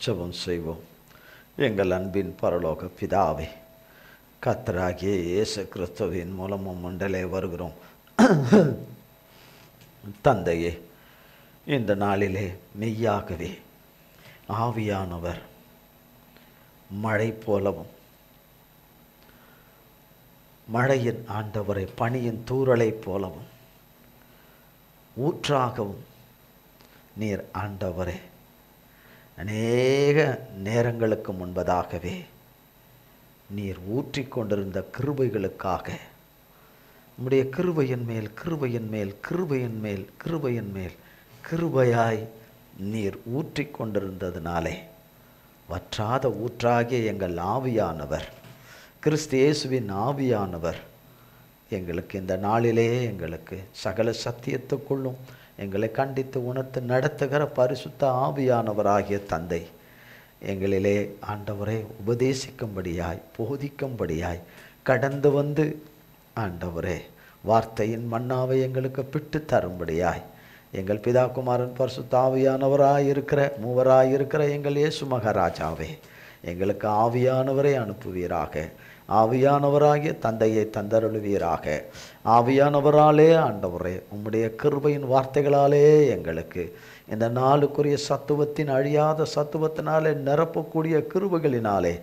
ஜெபம் செய்வோம். எங்கள் அன்பின் பரலோக பிதாவே, கர்த்தராகிய இயேசு கிறிஸ்துவின் மூலமும் மண்டலே வருகிறோம். தந்தையே, இந்த நாளிலே மெய்யாகவே ஆவியானவர் மழை போலவும், மழையின் ஆண்டவரை பனியின் தூறலை போலவும், ஊற்றாகவும் நீர் ஆண்டவரே அநேக நேரங்களுக்கு முன்பதாகவே நீர் ஊற்றிக்கொண்டிருந்த கிருபைகளுக்காக உம்முடைய கிருபையின் மேல் கிருபையின் மேல் கிருபையின் மேல் கிருபையின் மேல் கிருபையாய் நீர் ஊற்றிக்கொண்டிருந்ததினாலே வற்றாத ஊற்றாகிய எங்கள் ஆவியானவர், கிறிஸ்து இயேசுவின் ஆவியானவர் எங்களுக்கு இந்த நாளிலே எங்களுக்கு சகல சத்தியத்துக்குள்ளும் எங்களை கண்டித்து உணர்த்து நடத்துகிற பரிசுத்த ஆவியானவராகிய தந்தை, எங்களிலே ஆண்டவரை உபதேசிக்கும்படியாய் போதிக்கும்படியாய் கடந்து வந்து ஆண்டவரே வார்த்தையின் மன்னாவை எங்களுக்கு பிட்டு தரும்படியாய் எங்கள் பிதா குமாரன் பரிசுத்த ஆவியானவராயிருக்கிற மூவராயிருக்கிற எங்கள் இயேசு மகாராஜாவே, எங்களுக்கு ஆவியானவரை அனுப்புவீராக. ஆவியானவராகிய தந்தையை தந்தருளுவீராக. ஆவியானவராலே ஆண்டவரே உம்முடைய கிருபையின் வார்த்தைகளாலே எங்களுக்கு இந்த நாளுக்குரிய சத்துவத்தின் அழியாத சத்துவத்தினாலே நிரப்பக்கூடிய கிருபைகளினாலே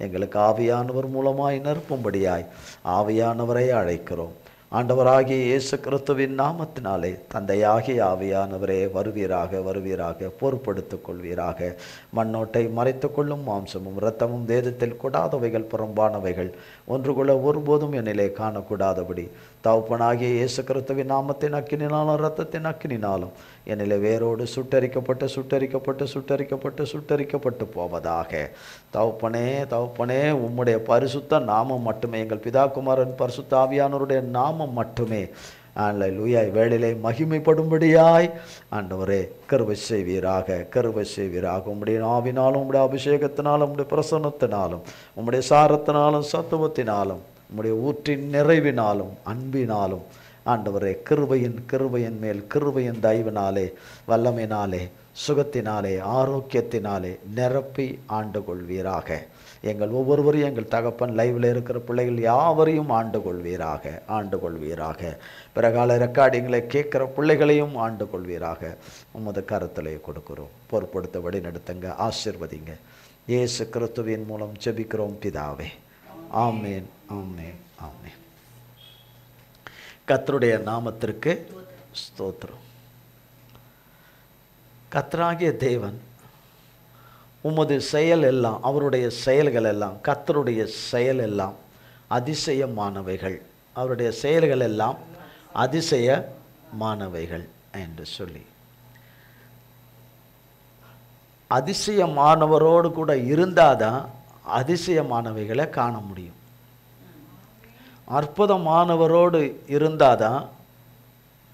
எங்களுக்கு ஆவியானவர் மூலமாய் நிரப்பும்படியாய் ஆவியானவரை அழைக்கிறோம். ஆண்டவராகிய இயேசு கிறிஸ்துவின் நாமத்தினாலே தந்தையாகிய ஆவியானவரே வருவீராக வருவீராக பொறுப்படுத்திக் கொள்வீராக. மண்ணோட்டை மறைத்து கொள்ளும் மாம்சமும் இரத்தமும் வேதத்தில் கூடாதவைகள் புறம்பானவைகள் ஒன்றுகுள்ள ஒருபோதும் என்னிலே காணக்கூடாதபடி தகப்பனாகிய இயேசு கிறிஸ்துவின் நாமத்தின் அக்கினினாலும் இரத்தத்தின் அக்கினினாலும் என்னிலே வேரோடு சுட்டரிக்கப்பட்டு சுட்டரிக்கப்பட்டு சுட்டரிக்கப்பட்டு சுட்டரிக்கப்பட்டு போவதாக. தகப்பனே தகப்பனே, உம்முடைய பரிசுத்த நாமம் மட்டுமே, எங்கள் பிதா குமாரன் பரிசுத்த ஆவியானவருடைய நாமம் மட்டுமே அல்லேலூயா வேளையிலே மகிமைப்படும்படியாய் ஆண்டவரே கிருபை செய்வீராக, கிருபை செய்வீராக. உம்முடைய நாவினாலும் உம்முடைய அபிஷேகத்தினாலும் உம்முடைய பிரசன்னத்தினாலும் உம்முடைய சாரத்தினாலும் சத்துவத்தினாலும் உம்முடைய ஊற்றின் நிறைவினாலும் அன்பினாலும் ஆண்டவரே கிருபையின் மேல் கிருபையின் தயவினாலே வல்லமையினாலே சுகத்தினாலே ஆரோக்கியத்தினாலே நிரப்பி ஆண்டு கொள்வீராக. எங்கள் ஒவ்வொருவரையும் எங்கள் தகப்பன் லைவில் இருக்கிற பிள்ளைகள் யாவரையும் ஆண்டு கொள்வீராக, ஆண்டு கொள்வீராக. பிறகால ரெக்கார்டிங்களை கேட்குற பிள்ளைகளையும் ஆண்டு கொள்வீராக. உமது கருத்திலே கொடுக்கிறோம். பொறுப்படுத்த வழி நடத்துங்க, ஆசீர்வதிங்க. இயேசு கிறிஸ்துவின் மூலம் ஜெபிக்கிறோம் பிதாவே. ஆமேன், ஆமேன், ஆமேன். கர்த்தருடைய நாமத்திற்கு ஸ்தோத்திரம். கர்த்தராகிய தேவன் உமது செயல் எல்லாம், அவருடைய செயல்கள் எல்லாம், கர்த்தருடைய செயல் எல்லாம் அதிசயமானவைகள், அவருடைய செயல்கள் எல்லாம் அதிசயமானவைகள் என்று சொல்லி அதிசயமானவரோடு கூட இருந்தாதான் அதிசயமானவைகளை காண முடியும். அற்புதமானவரோடு இருந்தாதான்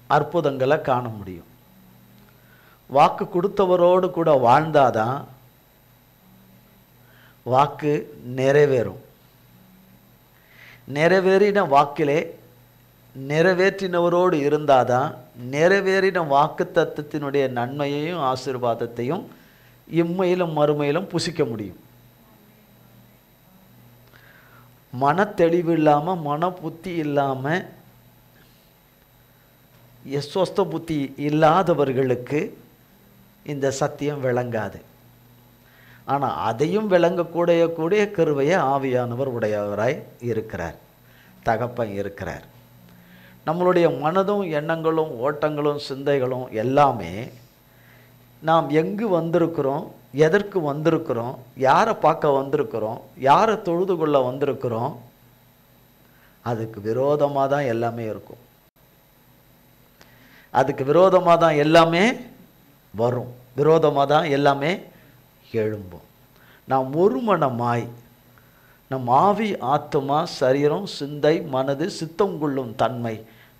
அற்புதங்களை காண முடியும். வாக்கு கொடுத்தவரோடு கூட வாழ்ந்தாதான் வாக்கு நிறைவேறும். நிறைவேறின வாக்கிலே நிறைவேற்றினவரோடு இருந்தாதான் நிறைவேறின வாக்கு தத்துவத்தினுடைய நன்மையையும் ஆசீர்வாதத்தையும் இம்மையிலும் மறுமையிலும் புசிக்க முடியும். மன தெளிவு இல்லாமல், மன புத்தி இல்லாமல், யஸ்வஸ்த புத்தி இல்லாதவர்களுக்கு இந்த சத்தியம் விளங்காது. ஆனால் அதையும் விளங்கக்கூடிய கிருபையை ஆவியானவர் உடையவராய் இருக்கிறார், தகப்பன் இருக்கிறார். நம்மளுடைய மனதும் எண்ணங்களும் ஓட்டங்களும் சிந்தைகளும் எல்லாமே நாம் எங்கு வந்திருக்கிறோம், எதற்கு வந்திருக்கிறோம், யாரை பார்க்க வந்திருக்கிறோம், யாரை தொழுது கொள்ள வந்திருக்கிறோம், அதுக்கு விரோதமாக தான் எல்லாமே இருக்கும். அதுக்கு விரோதமாக தான் எல்லாமே வரும், விரோதமாக தான் எல்லாமே எழும்பும். நாம் ஒரு மனமாய் நம் ஆவி ஆத்துமா சரீரம் சிந்தை மனது சித்தம் கொள்ளும் தன்மை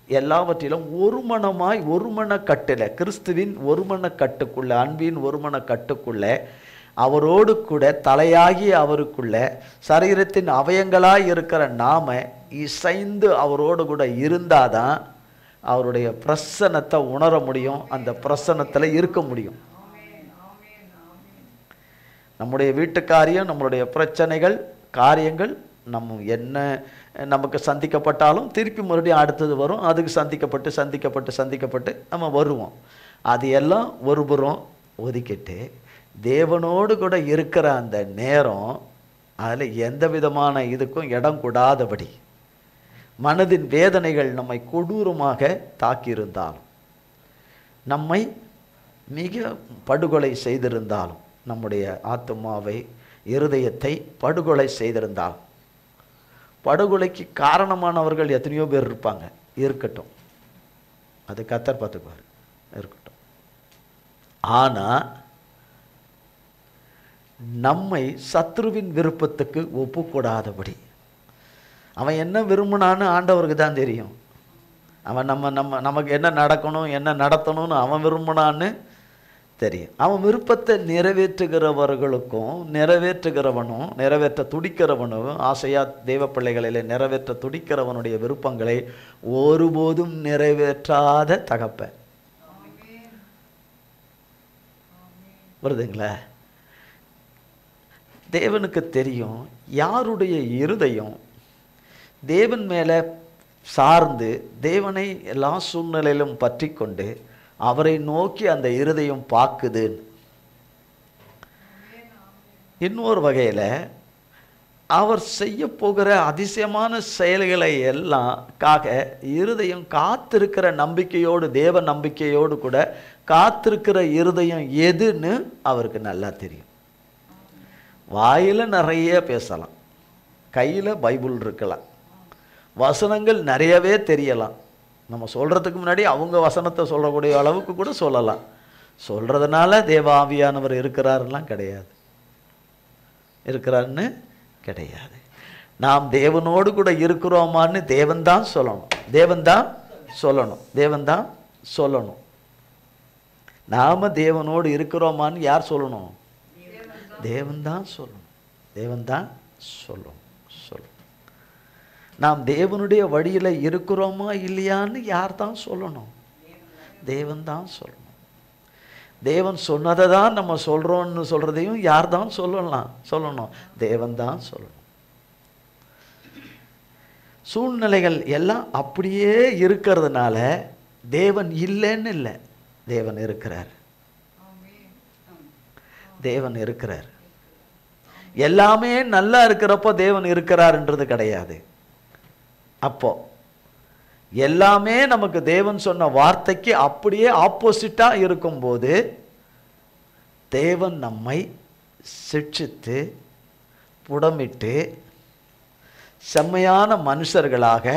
எல்லாவற்றிலும் ஒரு மனமாய் ஒரு மனக்கட்டில் கிறிஸ்துவின் ஒரு மனக்கட்டுக்குள்ள, அன்பின் ஒரு மனக்கட்டுக்குள்ள, அவரோடு கூட தலையாகி அவருக்குள்ள சரீரத்தின் அவயங்களாய் இருக்கிற நாம இசைந்து அவரோடு கூட இருந்தாதான் அவருடைய பிரசன்னத்தை உணர முடியும், அந்த பிரசன்னத்தில் இருக்க முடியும். நம்முடைய வீட்டு காரியம், நம்மளுடைய பிரச்சனைகள், காரியங்கள் என்ன நமக்கு சந்திக்கப்பட்டாலும் திருப்பி மறுபடியும் அடுத்தது வரும். அதுக்கு சந்திக்கப்பட்டு நம்ம வருவோம். அது எல்லாம் ஒருபுறம் ஒதுக்கிட்டு தேவனோடு கூட இருக்கிற அந்த நேரம் அதில் எந்த விதமான இதுக்கும் இடம் கூடாதபடி மனதின் வேதனைகள் நம்மை கொடூரமாக தாக்கியிருந்தாலும், நம்மை மிக படுகொலை செய்திருந்தாலும், நம்முடைய ஆத்துமாவை, இருதயத்தை படுகொலை செய்திருந்தாலும், படுகொலைக்கு காரணமானவர்கள் எத்தனையோ பேர் இருப்பாங்க, இருக்கட்டும், அது கர்த்தர் பார்த்துக்குவார், இருக்கட்டும். ஆனால் நம்மை சத்ருவின் விருப்பத்துக்கு ஒப்புக்கூடாதபடி, அவன் என்ன விரும்பினான்னு ஆண்டவருக்கு தான் தெரியும். அவன் நமக்கு என்ன நடக்கணும், என்ன நடத்தணும்னு அவன் விரும்பினான்னு தெரியும். அவன் விருப்பத்தை நிறைவேற்றுகிறவர்களுக்கும் நிறைவேற்ற துடிக்கிறவனும் ஆசையாக தெய்வ பிள்ளைகளில் நிறைவேற்ற துடிக்கிறவனுடைய விருப்பங்களை ஒருபோதும் நிறைவேற்றாத தகப்பன். வருதுங்களா? தேவனுக்கு தெரியும் யாருடைய இருதயம் தேவன் மேலே சார்ந்து தேவனை எல்லா சூழ்நிலையிலும் பற்றி கொண்டு அவரை நோக்கி அந்த இருதயம் பார்க்குதுன்னு. இன்னொரு வகையில் அவர் செய்ய போகிற அதிசயமான செயல்களை எல்லாம்காக இருதயம் காத்திருக்கிற நம்பிக்கையோடு, தேவ நம்பிக்கையோடு கூட காத்திருக்கிற இருதயம் எதுன்னு அவருக்கு நல்லா தெரியும். வாயில் நிறைய பேசலாம், கையில் பைபிள் இருக்கலாம், வசனங்கள் நிறையவே தெரியலாம். நம்ம சொல்கிறதுக்கு முன்னாடி அவங்க வசனத்தை சொல்லக்கூடிய அளவுக்கு கூட சொல்லலாம். சொல்கிறதுனால தேவ ஆவியானவர் இருக்கிறாருலாம் கிடையாது, இருக்கிறாருன்னு கிடையாது. நாம் தேவனோடு கூட இருக்கிறோமான்னு தேவன்தான் சொல்லணும். நாம் தேவனோடு இருக்கிறோமான்னு யார் சொல்லணும்? தேவன்தான் சொல்லணும். நாம் தேவனுடைய வழியில் இருக்கிறோமா இல்லையான்னு யார் தான் சொல்லணும்? தேவன் தான் சொல்லணும். தேவன் சொன்னதை தான் நம்ம சொல்கிறோன்னு சொல்கிறதையும் யார் தான் சொல்லணும்? தேவன் தான் சொல்லணும். சூழ்நிலைகள் எல்லாம் அப்படியே இருக்கிறதுனால தேவன் இல்லைன்னு இல்லை, தேவன் இருக்கிறார். எல்லாமே நல்லா இருக்கிறப்போ தேவன் இருக்கிறார்ன்றது கிடையாது. அப்போ எல்லாமே நமக்கு தேவன் சொன்ன வார்த்தைக்கு அப்படியே ஆப்போசிட்டாக இருக்கும்போது தேவன் நம்மை சிட்சித்து புடமிட்டு செம்மையான மனுஷர்களாக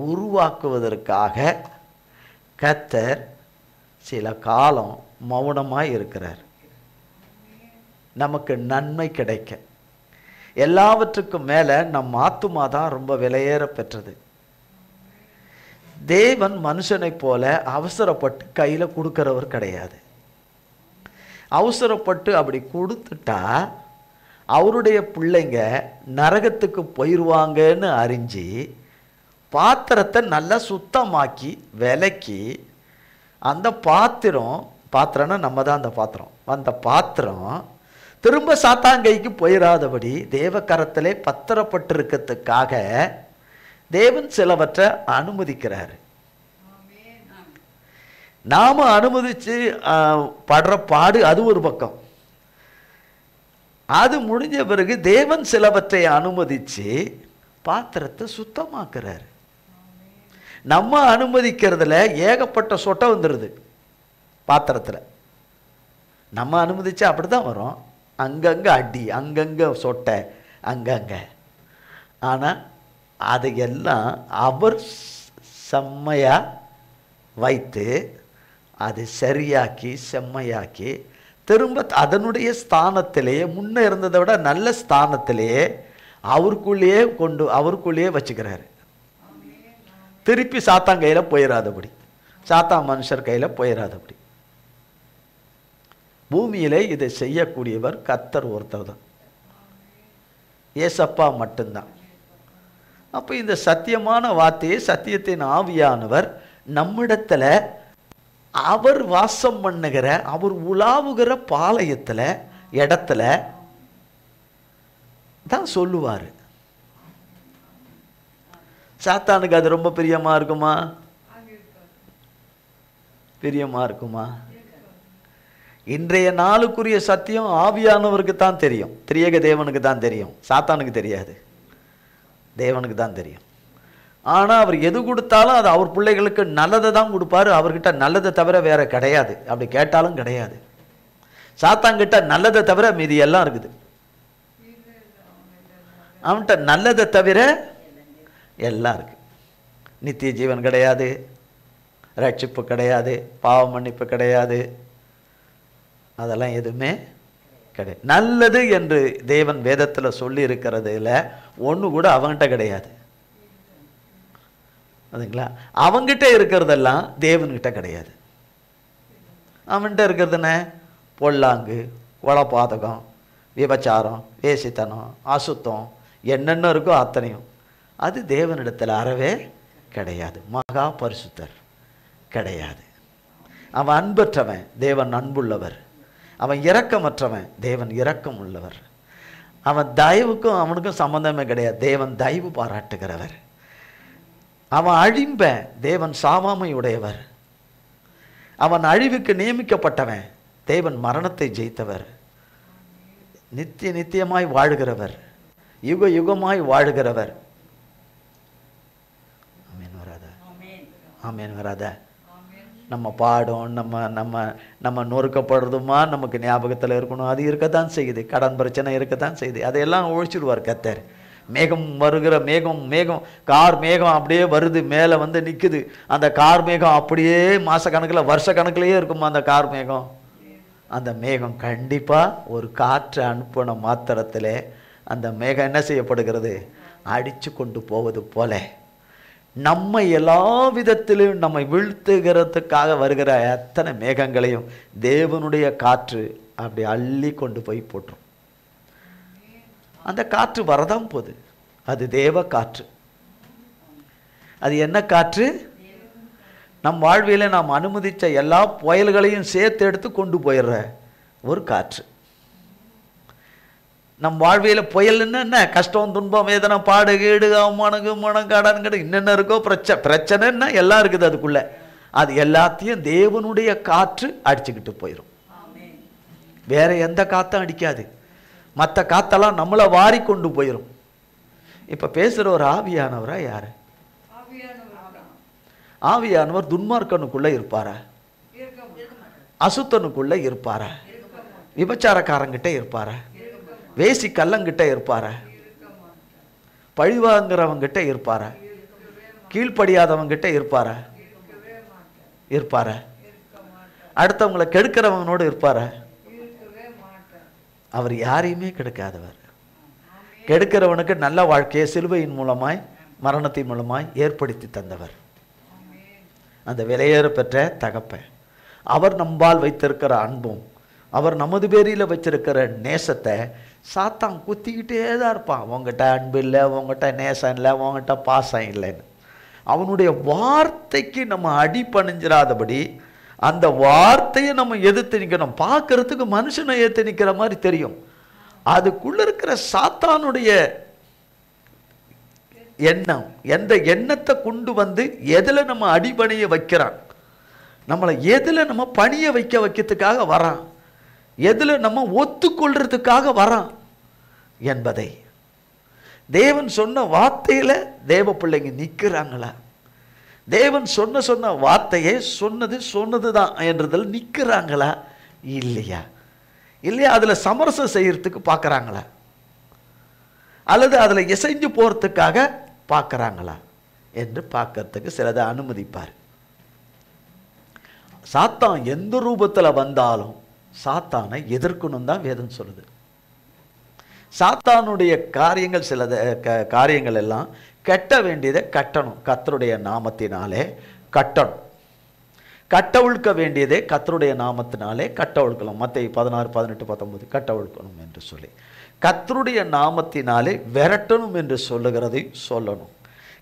உருவாக்குவதற்காக கர்த்தர் சில காலம் மௌனமாக இருக்கிறார். நமக்கு நன்மை கிடைக்க. எல்லாவற்றுக்கும் மேலே நம் ஆத்துமா தான் ரொம்ப விலையேற பெற்றது. தேவன் மனுஷனை போல அவசரப்பட்டு கையில் கொடுக்கிறவர் கிடையாது. அவசரப்பட்டு அப்படி கொடுத்துட்டா அவருடைய பிள்ளைங்க நரகத்துக்கு போயிடுவாங்கன்னு அறிஞ்சு பாத்திரத்தை நல்லா சுத்தமாக்கி விலக்கி அந்த பாத்திரம்னா நம்ம தான் அந்த பாத்திரம் திரும்ப சாத்தாங்கைக்கு போயிடாதபடி தேவக்கரத்திலே பத்திரப்பட்டிருக்கிறதுக்காக தேவன் சிலவற்றை அனுமதிக்கிறார். நாம அனுமதிச்சு படுற பாடு அது ஒரு பக்கம். அது முடிஞ்ச பிறகு தேவன் சிலவற்றை அனுமதிச்சு பாத்திரத்தை சுத்தமாக்குறார். நம்ம அனுமதிக்கிறதுல ஏகப்பட்ட சொட்டை வந்துடுது பாத்திரத்தில். நம்ம அனுமதிச்சா அப்படி தான் வரும், அங்கங்கே அடி, அங்கங்கே சொட்டை, அங்கங்கே. ஆனால் அதையெல்லாம் அவர் செம்மையாக வைத்து அது சரியாக்கி செம்மையாக்கி திரும்ப அதனுடைய ஸ்தானத்திலேயே முன்னே இருந்ததை விட நல்ல ஸ்தானத்திலேயே அவருக்குள்ளேயே வச்சுக்கிறாரு. திருப்பி சாத்தான் கையில் போயிடாதபடி, சாத்தான் மனுஷர் கையில் போயிடாதபடி. பூமியிலே இதை செய்யக்கூடியவர் கர்த்தர் ஒருத்தர் தான், ஏசப்பா மட்டும்தான். அப்போ இந்த சத்தியமான வார்த்தையை, சத்தியத்தின் ஆவியானவர் நம்மிடத்தில் அவர் வாசம் பண்ணுகிற, அவர் உலாவுகிற பாளையத்தில் இடத்துல தான் சொல்லுவார். சாத்தானுக்கு அது ரொம்ப பிரியமா இருக்குமா? பிரியமா இருக்குமா? இன்றைய நாளுக்குரிய சத்தியம் ஆவியானவருக்கு தான் தெரியும், திரியேக தேவனுக்கு தான் தெரியும், சாத்தானுக்கு தெரியாது, தேவனுக்கு தான் தெரியும். ஆனால் அவர் எது கொடுத்தாலும் அது அவர் பிள்ளைகளுக்கு நல்லதை தான் கொடுப்பாரு. அவர்கிட்ட நல்லதை தவிர வேற கிடையாது. அப்படி கேட்டாலும் கிடையாது. சாத்தான்கிட்ட நல்லதை தவிர மீதி எல்லாம் இருக்குது. அவன்கிட்ட நல்லதை தவிர எல்லாம் இருக்கு. நித்திய ஜீவன் கிடையாது, ரட்சிப்பு கிடையாது, பாவ மன்னிப்பு கிடையாது, அதெல்லாம் எதுவுமே கிடையாது. நல்லது என்று தேவன் வேதத்தில் சொல்லி இருக்கிறதுல ஒன்று கூட அவன்கிட்ட கிடையாது. அதுங்களா? அவங்கிட்ட இருக்கிறதெல்லாம் தேவன்கிட்ட கிடையாது. அவன்கிட்ட இருக்கிறதுன பொல்லாங்கு, கொலைபாதகம், விபச்சாரம், வேசித்தனம், அசுத்தம், என்னென்ன இருக்கோ அத்தனையும் அது தேவனிடத்தில் அறவே கிடையாது. மகா பரிசுத்தர் கிடையாது. அவன் அன்பற்றவன், தேவன் அன்புள்ளவர். அவன் இரக்கமற்றவன், தேவன் இரக்கம் உள்ளவர். அவன் தயவுக்கும் அவனுக்கும் சம்பந்தமே கிடையாது, தேவன் தயவு பாராட்டுகிறவர். அவன் அழிம்ப, தேவன் சாவாமை உடையவர். அவன் அழிவுக்கு நியமிக்கப்பட்டவன், தேவன் மரணத்தை ஜெயித்தவர். நித்திய நித்தியமாய் வாழுகிறவர், யுக யுகமாய் வாழுகிறவர். ஆமேன் வராதா? ஆமேன் வராதா? நம்ம பாடம், நம்ம நம்ம நம்ம நொறுக்கப்படுறதுமா நமக்கு ஞாபகத்தில் இருக்கணும். அது இருக்கத்தான் செய்யுது. கடன் பிரச்சனை இருக்கத்தான் செய்யுது. அதையெல்லாம் ஒழிச்சிடுவார் கர்த்தர். மேகம் வருகிற மேகம் கார் மேகம் அப்படியே வருது, மேலே வந்து நிற்குது. அந்த கார் மேகம் அப்படியே மாத கணக்கில் வருஷ கணக்கிலேயே இருக்குமா அந்த கார் மேகம்? அந்த மேகம் கண்டிப்பாக ஒரு காற்று அனுப்பின மாத்திரத்தில் அந்த மேகம் என்ன செய்யப்படுகிறது? அடித்து கொண்டு போவது போல நம்மை எல்லா விதத்திலும் நம்மை வீழ்த்துகிறதுக்காக வருகிற எத்தனை மேகங்களையும் தேவனுடைய காற்று அப்படி அள்ளி கொண்டு போய் போட்டுரும். அந்த காற்று வரதான் போகுது. அது தேவ காற்று. அது என்ன காற்று? நம் வாழ்வில நாம் அனுமதிச்ச எல்லா புயல்களையும் சேர்த்து எடுத்து கொண்டு போயிடுற ஒரு காற்று. நம் வாழ்வியல புயல்னா என்ன? கஷ்டம், துன்பம், வேதனை, பாடு, கீடு, அவமானம், கடன் கடன் என்னென்ன இருக்கோ பிரச்சனைன்னா எல்லாம் இருக்குது அதுக்குள்ள. அது எல்லாத்தையும் தேவனுடைய காற்று அடிச்சுக்கிட்டு போயிடும். வேற எந்த காத்தும் அடிக்காது. மற்ற காத்தெல்லாம் நம்மளை வாரி கொண்டு போயிடும். இப்ப பேசுற ஒரு ஆவியானவரா யாரு? ஆவியானவர் துன்மார்க்கனுக்குள்ள இருப்பாரா? அசுத்தனுக்குள்ள இருப்பாரா? விபச்சாரக்காரங்கிட்ட இருப்பாரா? வேசி கல்லங்கிட்ட இருப்பாரா? பழிவாங்கிறவங்கிட்ட இருப்பாரா? கீழ்ப்படியாதவங்கிட்ட இருப்பாரா? இருப்பாரா? அடுத்தவங்களை கெடுக்கிறவங்களோடு இருப்பாரா? அவர் யாரையுமே கெடுக்காதவர். கெடுக்கிறவனுக்கு நல்ல வாழ்க்கையை சிலுவையின் மூலமாய், மரணத்தின் மூலமாய் ஏற்படுத்தி தந்தவர். அந்த விலையேற பெற்ற தகப்பன். அவர் நம்பால் வைத்திருக்கிற அன்பும், அவர் நமது பேரில் வச்சிருக்கிற நேசத்தை சாத்தான் குத்திக்கிட்டே தான் இருப்பான். உங்ககிட்ட அன்பு இல்லை, உங்ககிட்ட நேசம் இல்லை, உங்ககிட்ட பாசம் இல்லைன்னு. அவனுடைய வார்த்தைக்கு நம்ம அடிபணிஞ்சிடாதபடி அந்த வார்த்தையை நம்ம எதிர்த்து நிற்கணும். பார்க்கறதுக்கு மனுஷனை ஏற்று நிற்கிற மாதிரி தெரியும். அதுக்குள்ள இருக்கிற சாத்தானுடைய எண்ணம், எந்த எண்ணத்தை கொண்டு வந்து எதில் நம்ம அடிபணிய வைக்கிறான், நம்மளை எதில் நம்ம பணிய வைக்கிறதுக்காக வரான், எதில் நம்ம ஒத்துக்கொள்றதுக்காக வரான் என்பதை தேவன் சொன்ன வார்த்தையில தேவ பிள்ளைங்க நிற்கிறாங்களா? தேவன் சொன்ன வார்த்தையை சொன்னது தான் என்றதில் நிற்கிறாங்களா இல்லையா? இல்லையா அதில் சமரசம் செய்யறதுக்கு பார்க்குறாங்களா? அல்லது அதில் இசைஞ்சு போகிறதுக்காக பார்க்குறாங்களா என்று பார்க்கறதுக்கு சிலதை அனுமதிப்பார். சாத்தான் எந்த ரூபத்தில் வந்தாலும் சாத்தானை எதிர்க்கணும் தான் வேதம் சொல்லுது. சாத்தானுடைய காரியங்கள் காரியங்கள் எல்லாம் கட்ட வேண்டியதை கட்டணும். கர்த்தருடைய நாமத்தினாலே கட்டணும். கட்டவிழ்க்க வேண்டியதே கர்த்தருடைய நாமத்தினாலே கட்டவிழ்க்கலாம். மத்தேயு 16, 18, 19 கட்டவிழ்க்கணும் என்று சொல்லி, கர்த்தருடைய நாமத்தினாலே விரட்டணும் என்று சொல்லுகிறதை சொல்லணும்.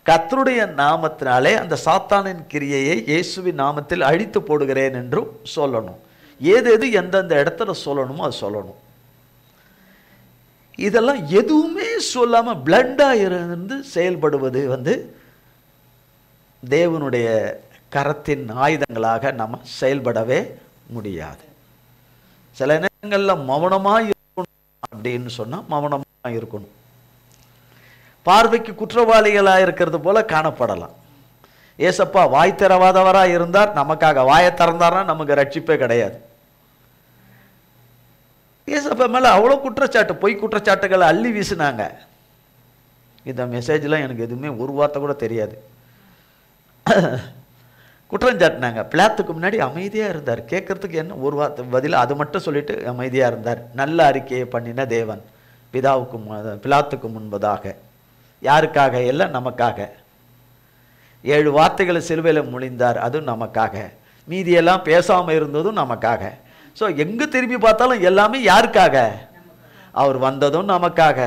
கர்த்தருடைய நாமத்தினாலே அந்த சாத்தானின் கிரியையை இயேசுவின் நாமத்தில் அழித்து போடுகிறேன் என்றும் சொல்லணும். எது எந்தெந்த இடத்துல சொல்லணுமோ அது சொல்லணும். இதெல்லாம் எதுவுமே சொல்லாமல் பிளண்டாக இருந்து செயல்படுவது தேவனுடைய கரத்தின் ஆயுதங்களாக நம்ம செயல்படவே முடியாது. சில நேரங்களில் மௌனமாக இருக்கணும் அப்படின்னு சொன்னால் மௌனமாக இருக்கணும். பார்வைக்கு குற்றவாளிகளாக இருக்கிறது போல காணப்படலாம். ஏசப்பா வாய் திறவாதவராக இருந்தார், நமக்காக வாயை திறந்தார்னா நமக்கு ரட்சிப்பே கிடையாது. ஏசப்பா மேலே அவ்வளோ குற்றச்சாட்டு, பொய் குற்றச்சாட்டுகளை அள்ளி வீசினாங்க. இந்த மெசேஜ்லாம் எனக்கு எதுவுமே ஒரு வார்த்தை கூட தெரியாது. குற்றம் சாட்டினாங்க. பிலாத்துக்கு முன்னாடி அமைதியாக இருந்தார். கேட்கறதுக்கு என்ன ஒரு வார்த்தை பதில், அது மட்டும் சொல்லிட்டு அமைதியாக இருந்தார். நல்ல அறிக்கையை பண்ணின தேவன் பிலாத்துக்கு முன்பதாக. யாருக்காக? எல்லாம் நமக்காக. 7 வார்த்தைகளை சிலுவையில் முழிந்தார், அதுவும் நமக்காக. மீதியெல்லாம் பேசாமல் இருந்ததும் நமக்காக. ஸோ எங்கே திரும்பி பார்த்தாலும் எல்லாமே யாருக்காக? அவர் வந்ததும் நமக்காக.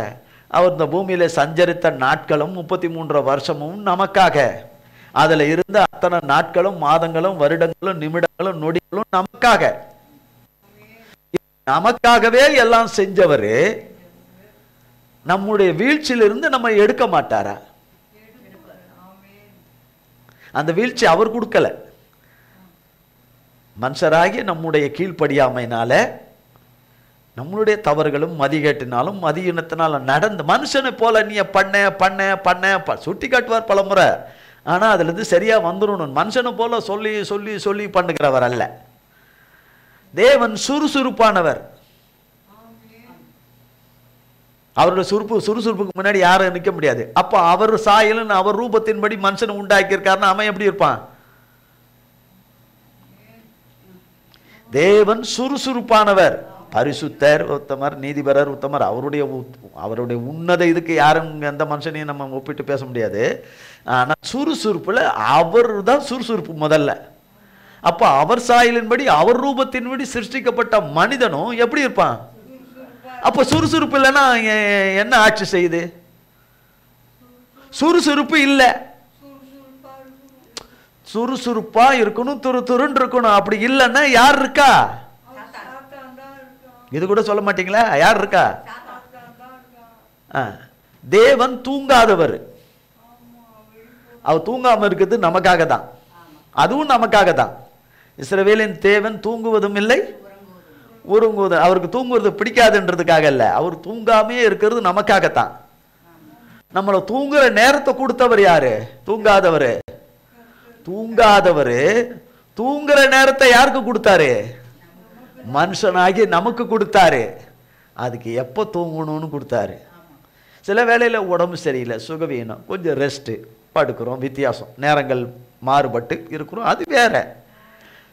அவர் இந்த பூமியில் சஞ்சரித்த நாட்களும் 33 வருஷமும் நமக்காக. அதில் இருந்த அத்தனை நாட்களும் மாதங்களும் வருடங்களும் நிமிடங்களும் நொடிகளும் நமக்காக. நமக்காகவே எல்லாம் செஞ்சவர் நம்முடைய வீழ்ச்சியிலிருந்து நம்ம எடுக்க மாட்டாரா? அந்த வீழ்ச்சி அவர் கொடுக்கல. மனுஷராகி நம்முடைய கீழ்ப்படியாமையினால, நம்மளுடைய தவறுகளும் மதிகேட்டினாலும் மதியினத்தினாலும் நடந்து மனுஷனை போல நீ பண்ண சுட்டி காட்டுவார் பல முறை. ஆனால் அதுலேருந்து சரியாக வந்துடணும். மனுஷனை போல சொல்லி சொல்லி சொல்லி பண்ணுகிறவர் அல்ல. தேவன் சுறுசுறுப்பானவர். அவருடைய சுறுசுறுப்புக்கு முன்னாடி யாரும் நிற்க முடியாது. அப்போ அவர் சாயலும் அவர் ரூபத்தின்படி மனுஷனை உண்டாக்கியிருக்காருன்னா அவன் எப்படி இருப்பான்? தேவன் சுறுசுறுப்பானவர், பரிசுத்தர் உத்தமர், நீதிபரர் உத்தமர். அவருடைய உன்னத இதுக்கு யாரும் எந்த மனுஷனையும் நம்ம ஒப்பிட்டு பேச முடியாது. ஆனால் சுறுசுறுப்பில் அவர் தான் சுறுசுறுப்பு முதல்ல. அப்போ அவர் சாயலின்படி அவர் ரூபத்தின்படி சிருஷ்டிக்கப்பட்ட மனிதனும் எப்படி இருப்பான்? அப்போ சுறுசுறுப்பு இல்லைன்னா என்ன ஆட்சி செய்யுது? சுறுசுறுப்பு இல்லை. சுறுசுறுப்பா இருக்கணும், துருன்னு இருக்கணும். அப்படி இல்லைன்னா யார் இருக்கா? இது கூட சொல்ல மாட்டீங்களா? யார் இருக்கா? தேவன் தூங்காதவர். அவர் தூங்காம இருக்கிறது நமக்காக தான், அதுவும் நமக்காக தான். இஸ்ரவேலின் தேவன் தூங்குவதும் இல்லை உறங்குவது. அவருக்கு தூங்குவது பிடிக்காதுன்றதுக்காக இல்லை, அவர் தூங்காமே இருக்கிறது நமக்காகத்தான். நம்மளை தூங்குற நேரத்தை கொடுத்தவர் யாரு? தூங்காதவர். தூங்குற நேரத்தை யாருக்கு கொடுத்தாரு? மனுஷனாகி நமக்கு கொடுத்தாரு. அதுக்கு எப்போ தூங்கணும்னு கொடுத்தாரு. சில வேளையில் உடம்பு சரியில்லை, சுகவீனம், கொஞ்சம் ரெஸ்ட்டு, படுக்கிறோம், வித்தியாசம், நேரங்கள் மாறுபட்டு இருக்கிறோம், அது வேற.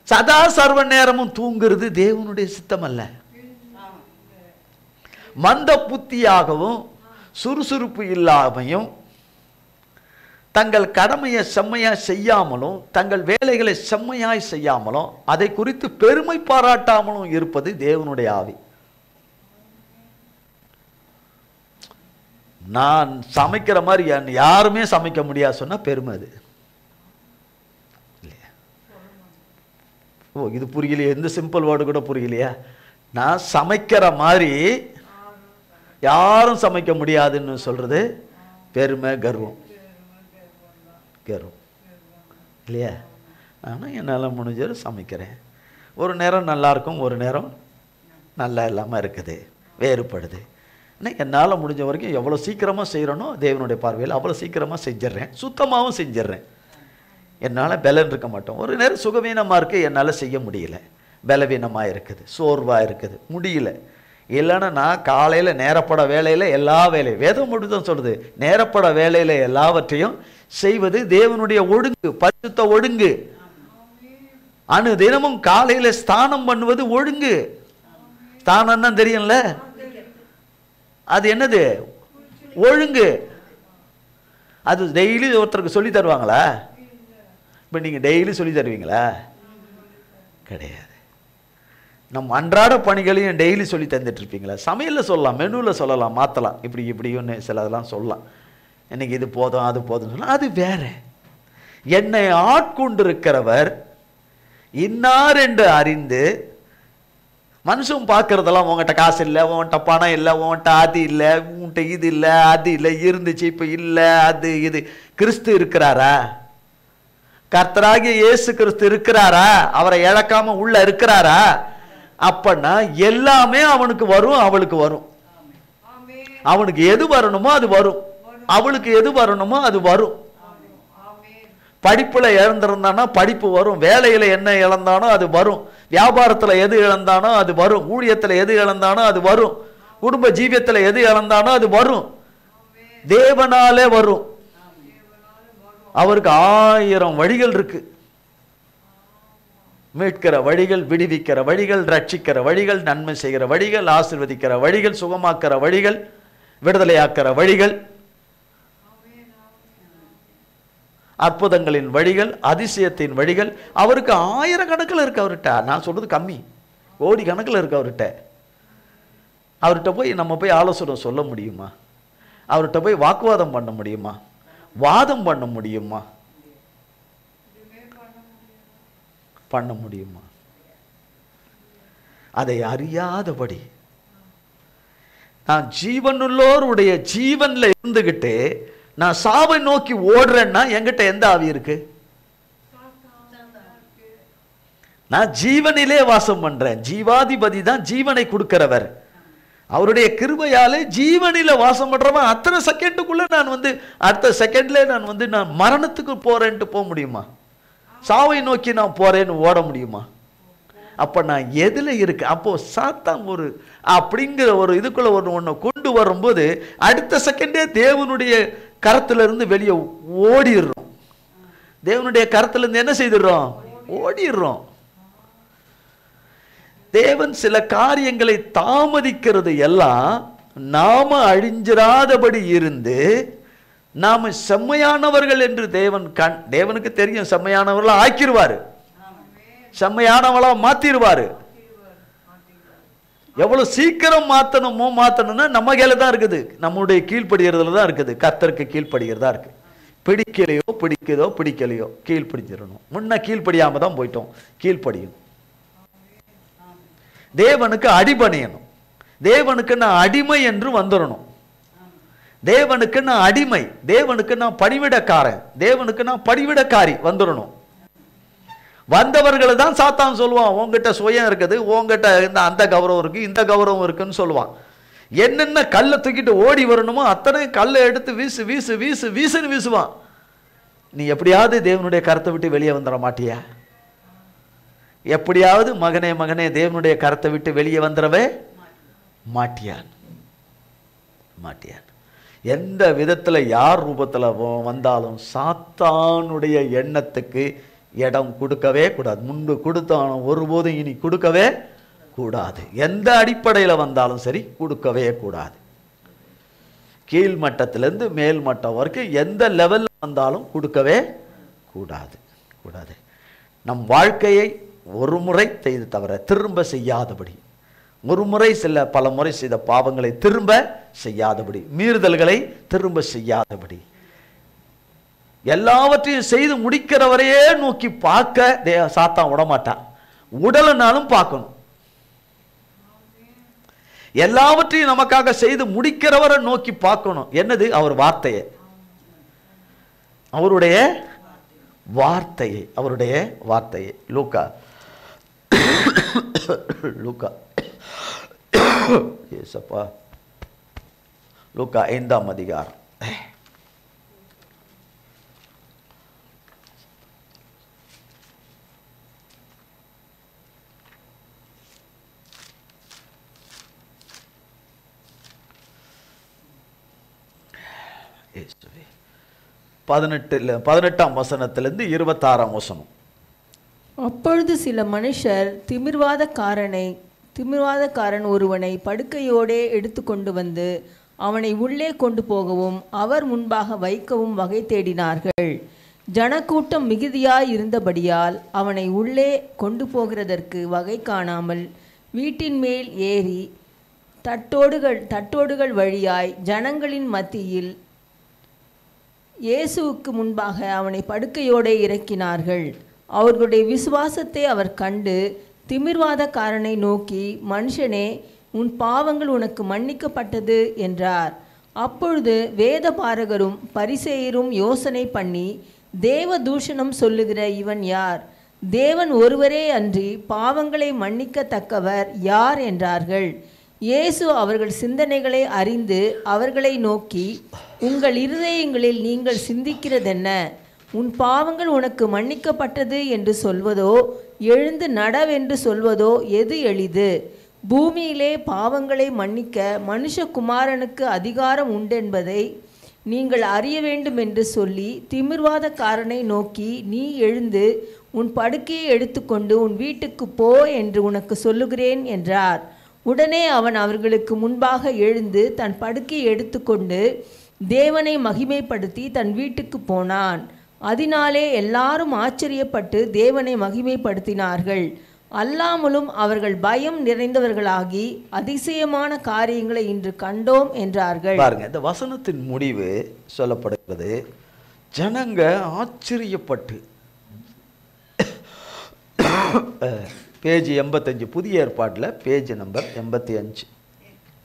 சதா சர்வ நேரமும் தூங்குறது தேவனுடைய சித்தம் அல்ல. மந்த புத்தியாகவும் சுறுசுறுப்பு இல்லாமையும் தங்கள் கடமையை செம்மையாய் செய்யாமலும் தங்கள் வேலைகளை செம்மையாய் செய்யாமலும் அதை குறித்து பெருமை பாராட்டாமலும் இருப்பது தேவனுடைய ஆவி. நான் சமைக்கிற மாதிரி யாருமே சமைக்க முடியாது சொன்னா பெருமை அது இல்லையா? ஓ, இது புரியலையா? எந்த சிம்பிள் வேர்டு கூட புரியலையா? நான் சமைக்கிற மாதிரி யாரும் சமைக்க முடியாதுன்னு சொல்றது பெருமை, கர்வம் இல்லையா? ஆனால் என்னால் முடிஞ்சது சமைக்கிறேன். ஒரு நேரம் நல்லா இருக்கும், ஒரு நேரம் நல்லா இல்லாமல் இருக்குது, வேறுபடுது. ஆனால் என்னால் முடிஞ்ச வரைக்கும் எவ்வளோ சீக்கிரமாக செய்கிறேனோ தேவனுடைய பார்வையில் அவ்வளோ சீக்கிரமாக செஞ்சிடறேன், சுத்தமாகவும் செஞ்சிடறேன். என்னால் பலன் இருக்க மாட்டோம். ஒரு நேரம் சுகவீனமாக இருக்குது, என்னால் செய்ய முடியல, பலவீனமாக இருக்குது, சோர்வாக இருக்குது, முடியல. இல்லைன்னா நான் காலையில் நேரப்பட வேலையில் எல்லா வேலையும், வேதம் மட்டும் தான் சொல்லுது, நேரப்பட வேலையில் எல்லாவற்றையும் செய்வது தேவனுடைய ஒழுங்கு, பரிசுத்த ஒழுங்கு. அனு தினமும் காலையில ஸ்தானம் பண்ணுவது ஒழுங்கு. ஸ்தானம் தான் தெரியும்ல, அது என்னது? ஒழுங்கு. அது டெய்லி ஒருத்தருக்கு சொல்லி தருவாங்களா? இப்ப நீங்க டெய்லி சொல்லி தருவீங்களா? கிடையாது. நம்ம அன்றாட பணிகளையும் டெய்லி சொல்லி தந்துட்டு இருப்பீங்களா? சமையல்ல சொல்லலாம், மெனுல சொல்லலாம், மாத்தலாம், இப்படி இப்படின்னு சிலதெல்லாம் சொல்லலாம். இன்னைக்கு இது போதும் அது போதும் சொன்னா அது வேற. என்னை ஆட்கொண்டிருக்கிறவர் இன்னார் என்று அறிந்து மனுஷன் பார்க்கறதெல்லாம் உங்கள்கிட்ட காசு இல்லை, உன்கிட்ட பணம் இல்லை, உன்கிட்ட அது இல்லை, உன்கிட்ட இது இல்லை, அது இல்லை, இருந்துச்சு இப்போ இல்லை, அது இது. கிறிஸ்து இருக்கிறாரா? கர்த்தராகிய இயேசு கிறிஸ்து இருக்கிறாரா? அவரை இழக்காம உள்ள இருக்கிறாரா? அப்பன்னா எல்லாமே அவனுக்கு வரும், அவளுக்கு வரும். அவனுக்கு எது வரணுமோ அது வரும், அவளுக்கு எது வரணுமோ அது வரும். படிப்புல இழந்திருந்தானோ படிப்பு வரும், வேலையில என்ன இழந்தானோ அது வரும், வியாபாரத்துல எது இழந்தானோ அது வரும், ஊழியத்துல எது இழந்தானோ அது வரும், குடும்ப ஜீவியத்துல எது இழந்தானோ அது வரும். தேவனாலே வரும். அவருக்கு 1000 வழிகள் இருக்கு. மீட்கிற வழிகள், விடுவிக்கிற வழிகள், ரட்சிக்கிற வழிகள், நன்மை செய்கிற வழிகள், ஆசீர்வதிக்கிற வழிகள், சுகமாக்கிற வழிகள், விடுதலையாக்கிற வழிகள், அற்புதங்களின் வழிகள், அதிசயத்தின் வழிகள். அவருக்கு 1000 கணக்கில் இருக்கு அவர்கிட்ட. நான் சொல்றது கம்மி, கோடி கணக்கில் இருக்கு அவர்கிட்ட. அவர்கிட்ட போய் நம்ம போய் ஆலோசனை சொல்ல முடியுமா? அவர்கிட்ட போய் வாக்குவாதம் பண்ண முடியுமா? வாதம் பண்ண முடியுமா? பண்ண முடியுமா? அதை அறியாதபடி நான் ஜீவனுள்ளோருடைய ஜீவன்ல இருந்துகிட்டு நான் சாவை நோக்கி ஓடுறேன்னா என்கிட்ட எந்த ஆவி இருக்கு? நான் ஜீவனிலே வாசம் பண்றேன். ஜீவாதிபதி தான் ஜீவனை கொடுக்கிறவர். அவருடைய கிருபையாலே ஜீவனில வாசம் பண்றவன் அத்தனை செகண்டுக்குள்ள நான் அடுத்த செகண்ட்ல நான் மரணத்துக்கு போறேன்ட்டு போக முடியுமா? சாவை நோக்கி நான் போறேன்னு ஓட முடியுமா? அப்ப நான் எதுல இருக்கு? அப்போ சாத்தான் ஒரு அப்படிங்கிற ஒரு இதுக்குள்ள ஒண்ணு கொண்டு வரும்போது அடுத்த செகண்டே தேவனுடைய கரத்துல இருந்து வெளியே ஓடிடுறோம். தேவனுடைய கரத்துல இருந்து என்ன செய்துடுறோம்? ஓடிடுறோம். தேவன் சில காரியங்களை தாமதிக்கிறது எல்லாம் நாம அழிஞ்சிராதபடி இருந்து நாம செம்மையானவர்கள் என்று தேவனுக்கு தெரியும். செம்மையானவர்களா ஆக்கிடுவாரு, செம்மையானவளா மாத்திடுவாரு. எவ்வளவு சீக்கிரம் மாத்தணும்னா நம்ம கையில தான் இருக்குது, நம்முடைய கீழ்ப்படுகிறதுல தான் இருக்குது. கர்த்தருக்கு கீழ்ப்படுகிறதா இருக்கு. பிடிக்கலையோ கீழ்ப்படிஞ்சிடணும். முன்ன கீழ்ப்படியாம தான் போயிட்டோம், கீழ்ப்படியும். தேவனுக்கு அடிபணியணும். தேவனுக்கு நான் அடிமை என்று வந்துடணும். தேவனுக்கு நான் அடிமை, தேவனுக்கு நான் பணிவிடக்காரன், தேவனுக்கு நான் பணிவிடக்காரி வந்துடணும். வந்தவர்களை தான் சாத்தான் சொல்லுவான், உங்ககிட்ட சுயம் இருக்குது, உங்ககிட்ட அந்த கௌரவம் இருக்கு, இந்த கௌரவம் இருக்குன்னு சொல்லுவான். என்னென்ன கல்லை தூக்கிட்டு ஓடி வரணுமோ அத்தனை கல்லை எடுத்து வீசுன்னு வீசுவான். நீ எப்படியாவது தேவனுடைய கரத்தை விட்டு வெளியே வந்துட மாட்டியா? எப்படியாவது மகனே தேவனுடைய கரத்தை விட்டு வெளியே வந்துடவே மாட்டியான். எந்த விதத்துல யார் ரூபத்துல வந்தாலும் சாத்தானுடைய எண்ணத்துக்கு இடம் கொடுக்கவே கூடாது. முன்பு கொடுத்தானோ ஒருபோதும் இனி கொடுக்கவே கூடாது. எந்த அடிப்படையில் வந்தாலும் சரி கொடுக்கவே கூடாது. கீழ்மட்டத்திலிருந்து மேல் மட்டம் வரைக்கும் எந்த லெவல்ல வந்தாலும் கொடுக்கவே கூடாது. நம் வாழ்க்கையை ஒரு முறை செய்து தவிர திரும்ப செய்யாதபடி, ஒரு முறை பல முறை செய்த பாவங்களை திரும்ப செய்யாதபடி, மீறுதல்களை திரும்ப செய்யாதபடி, எல்லாவற்றையும் செய்து முடிக்கிறவரையே நோக்கி பார்க்க சாத்தான் விடமாட்டான். உடலனாலும் பார்க்கணும். எல்லாவற்றையும் நமக்காக செய்து முடிக்கிறவரை நோக்கி பார்க்கணும். என்னது? அவர் வார்த்தையை, அவருடைய வார்த்தையை. லூக்கா ஏசப்பா, லூக்கா 5ஆம் அதிகாரம். இயேசுவே 18ஆம் வசனத்திலிருந்து 26ஆம் வசனம். அப்பொழுது சில மனுஷர் திமிர்வாதக்காரன் ஒருவனை படுக்கையோடே எடுத்து கொண்டு வந்து அவனை உள்ளே கொண்டு போகவும் அவர் முன்பாக வைக்கவும் வகை தேடினார்கள். ஜனக்கூட்டம் மிகுதியாய் இருந்தபடியால் அவனை உள்ளே கொண்டு போகிறதற்கு வகை காணாமல் வீட்டின் மேல் ஏறி தட்டோடுகள் வழியாய் ஜனங்களின் மத்தியில் இயேசுவுக்கு முன்பாக அவனை படுக்கையோடே இறக்கினார்கள். அவர்களுடைய விசுவாசத்தை அவர் கண்டு திமிர்வாதக்காரனை நோக்கி, மனுஷனே, உன் பாவங்கள் உனக்கு மன்னிக்கப்பட்டது என்றார். அப்பொழுது வேதபாரகரும் பரிசேயரும் யோசனை பண்ணி, தேவ தூஷணம் சொல்லுகிற இவன் யார்? தேவன் ஒருவரே அன்றி பாவங்களை மன்னிக்கத்தக்கவர் யார் என்றார்கள். இயேசு அவர்கள் சிந்தனைகளை அறிந்து அவர்களை நோக்கி, உங்கள் இருதயங்களில் நீங்கள் சிந்திக்கிறதென்ன? உன் பாவங்கள் உனக்கு மன்னிக்கப்பட்டது என்று சொல்வதோ, எழுந்து நடவென்று சொல்வதோ எது எளிது? பூமியிலே பாவங்களை மன்னிக்க மனுஷகுமாரனுக்கு அதிகாரம் உண்டென்பதை நீங்கள் அறிய வேண்டும் என்று சொல்லி, திமிர்வாதக்காரனை நோக்கி, நீ எழுந்து உன் படுக்கையை எடுத்துக்கொண்டு உன் வீட்டுக்கு போ என்று உனக்கு சொல்லுகிறேன் என்றார். உடனே அவன் அவர்களுக்கு முன்பாக எழுந்து தன் படுக்கையை எடுத்துக்கொண்டு தேவனை மகிமைப்படுத்தி தன் வீட்டுக்கு போனான். அதனாலே எல்லாரும் ஆச்சரியப்பட்டு தேவனை மகிமைப்படுத்தினார்கள். அல்லாமலும் அவர்கள் பயம் நிறைந்தவர்களாகி, அதிசயமான காரியங்களை இன்று கண்டோம் என்றார்கள். பாருங்க, இந்த வசனத்தின் முடிவு சொல்லப்படுகிறது. ஜனங்க ஆச்சரியப்பட்டு, பேஜ் 85, புதிய ஏற்பாட்டில் பேஜ் நம்பர் 85,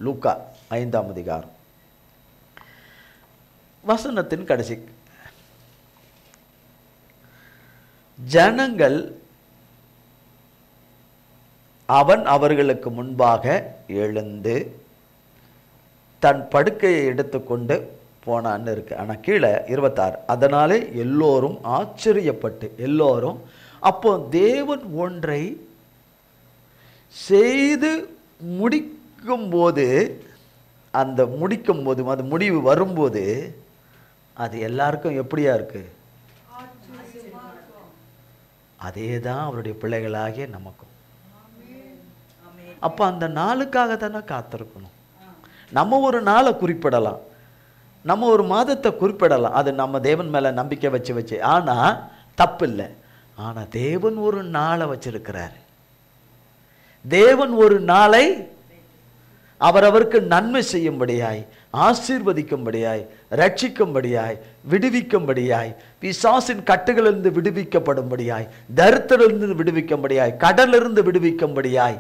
லூக்கா 5ஆம் அதிகாரம், வசனத்தின் கடைசி. ஜனங்கள் அவன் அவர்களுக்கு முன்பாக எழுந்து தன் படுக்கையை எடுத்துக்கொண்டு போனான்னு இருக்கு. ஆனால் கீழே 26, அதனாலே எல்லோரும் ஆச்சரியப்பட்டு, எல்லோரும் அப்போ தேவன் ஒன்றை செய்து முடிக்கும்போது, அந்த முடிக்கும்போது, அது முடிவு வரும்போது, அது எல்லாருக்கும் எப்படியா இருக்கு? அதே தான் அவருடைய பிள்ளைகளாகிய நமக்கும். அப்போ அந்த நாளுக்காக தானே காத்திருக்கணும். நம்ம ஒரு நாளை குறிப்பிடலாம், நம்ம ஒரு மாதத்தை குறிப்பிடலாம், அது நம்ம தேவன் மேலே நம்பிக்கை வச்சு. ஆனால் தப்பு இல்லை. ஆனால் தேவன் ஒரு நாளை வச்சிருக்கிறார். தேவன் ஒரு நாளை அவரவருக்கு நன்மை செய்யும்படியாய், ஆசீர்வதிக்கும்படியாய், ரட்சிக்கும்படியாய், விடுவிக்கும்படியாய், பிசாசின் கட்டுகளிலிருந்து விடுவிக்கப்படும்படியாய், தரித்திரத்திலிருந்து விடுவிக்கும்படியாய், கடலிலிருந்து விடுவிக்கும்படியாய்,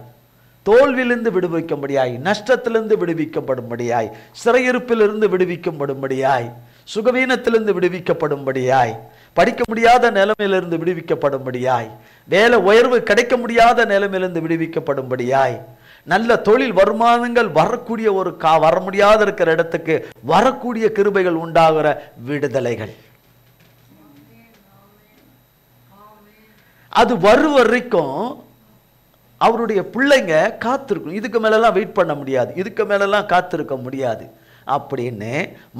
தோல்வியிலிருந்து விடுவிக்கும்படியாய், நஷ்டத்திலிருந்து விடுவிக்கப்படும்படியாய், சிறையிருப்பிலிருந்து விடுவிக்கப்படும்படியாய், சுகவீனத்திலிருந்து விடுவிக்கப்படும்படியாய், படிக்க முடியாத நிலைமையிலிருந்து விடுவிக்கப்படும்படியாய், வேலை உயர்வு கிடைக்க முடியாத நிலைமையிலிருந்து விடுவிக்கப்படும்படியாய், நல்ல தொழில் வருமானங்கள் வரக்கூடிய ஒரு வர முடியாத இருக்கிற இடத்துக்கு வரக்கூடிய கிருபைகள் உண்டாகிற விடுதலைகள், அது வரும் வரைக்கும் அவருடைய பிள்ளைங்க காத்திருக்கும். இதுக்கு மேலெல்லாம் வெயிட் பண்ண முடியாது, இதுக்கு மேலெல்லாம் காத்திருக்க முடியாது அப்படின்னு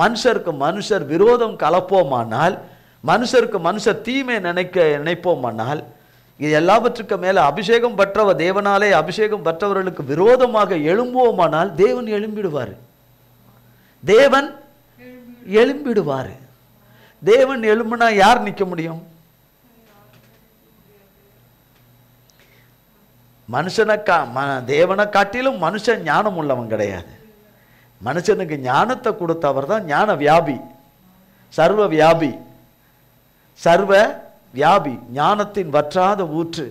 மனுஷருக்கு மனுஷர் விரோதம் கலப்போமானால், மனுஷருக்கு மனுஷர் தீமை நினைப்போமானால், இது எல்லாவற்றுக்கு மேலே அபிஷேகம் பெற்றவ தேவனாலே அபிஷேகம் பெற்றவர்களுக்கு விரோதமாக எழும்புவோமானால் தேவன் எழும்பிடுவார். தேவன் எழும்பிடுவார். தேவன் எழும்புனா யார் நிற்க முடியும்? தேவனை காட்டிலும் மனுஷன் ஞானம் உள்ளவன் கிடையாது. மனுஷனுக்கு ஞானத்தை கொடுத்தவர் தான் ஞான வியாபி, சர்வ வியாபி, சர்வ வியாபி, ஞானத்தின் வற்றாத ஊற்று.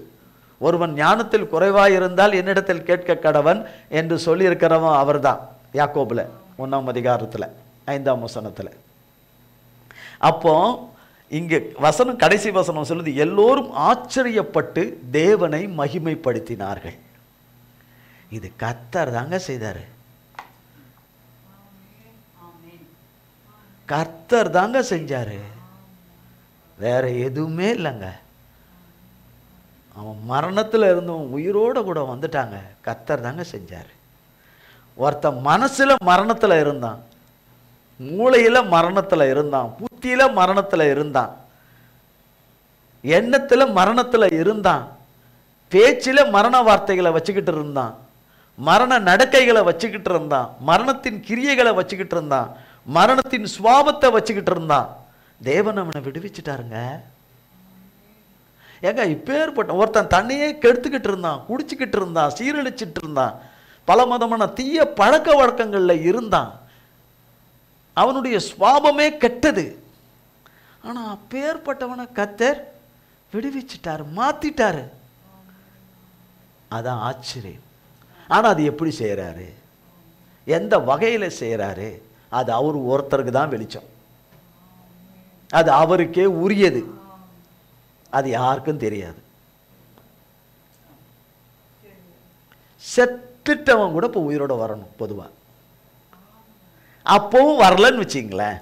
ஒருவன் ஞானத்தில் குறைவாயிருந்தால் என்னிடத்தில் கேட்க கடவன் என்று சொல்லியிருக்கிறவன் அவர் தான், யாக்கோபுல 1ஆம் அதிகாரத்தில் 5ஆம் வசனத்தில். அப்போ இங்கே வசனம், கடைசி வசனம் சொல்லுது, எல்லோரும் ஆச்சரியப்பட்டு தேவனை மகிமைப்படுத்தினார்கள். இது கர்த்தர் தாங்க செய்தாரு, கர்த்தர் தாங்க செஞ்சாரு, வேற எதுவுமே இல்லைங்க. அவன் மரணத்தில் இருந்தவன் உயிரோட கூட வந்துட்டாங்க, கர்த்தர் தாங்க செஞ்சாரு. ஒருத்தன் மனசுல மரணத்தில் இருந்தான், மூளையில மரணத்தில் இருந்தான், புத்தியில மரணத்தில் இருந்தான், எண்ணத்தில் மரணத்தில் இருந்தான், பேச்சில மரண வார்த்தைகளை வச்சுக்கிட்டு இருந்தான், மரண நடக்கைகளை வச்சுக்கிட்டு இருந்தான், மரணத்தின் கிரியைகளை வச்சுக்கிட்டு இருந்தான், மரணத்தின் சுவாபத்தை வச்சுக்கிட்டு இருந்தான். தேவன் அவனை விடுவிச்சுட்டாருங்க. ஏங்க இப்பேற்பட்ட ஒருத்தன் தன்னையே கெடுத்துக்கிட்டு இருந்தான், குடிச்சுக்கிட்டு இருந்தான், சீரழிச்சிட்டு இருந்தான், பல மதமான தீய பழக்க வழக்கங்களில் இருந்தான், அவனுடைய சுவாபமே கெட்டது. ஆனால் அப்பேற்பட்டவனை கர்த்தர் விடுவிச்சிட்டாரு, மாத்திட்டாரு. அதான் ஆச்சரியம். ஆனால் அது எப்படி செய்கிறாரு, எந்த வகையில் செய்கிறாரு, அது அவர் ஒருத்தருக்கு தான் வெளிச்சம். அது அவருக்கே உரியது, அது யாருக்கும் தெரியாது. செத்துட்டவன் கூட இப்போ உயிரோட வரணும் பொதுவாக. அப்பவும் வரலன்னு வச்சிங்களேன்,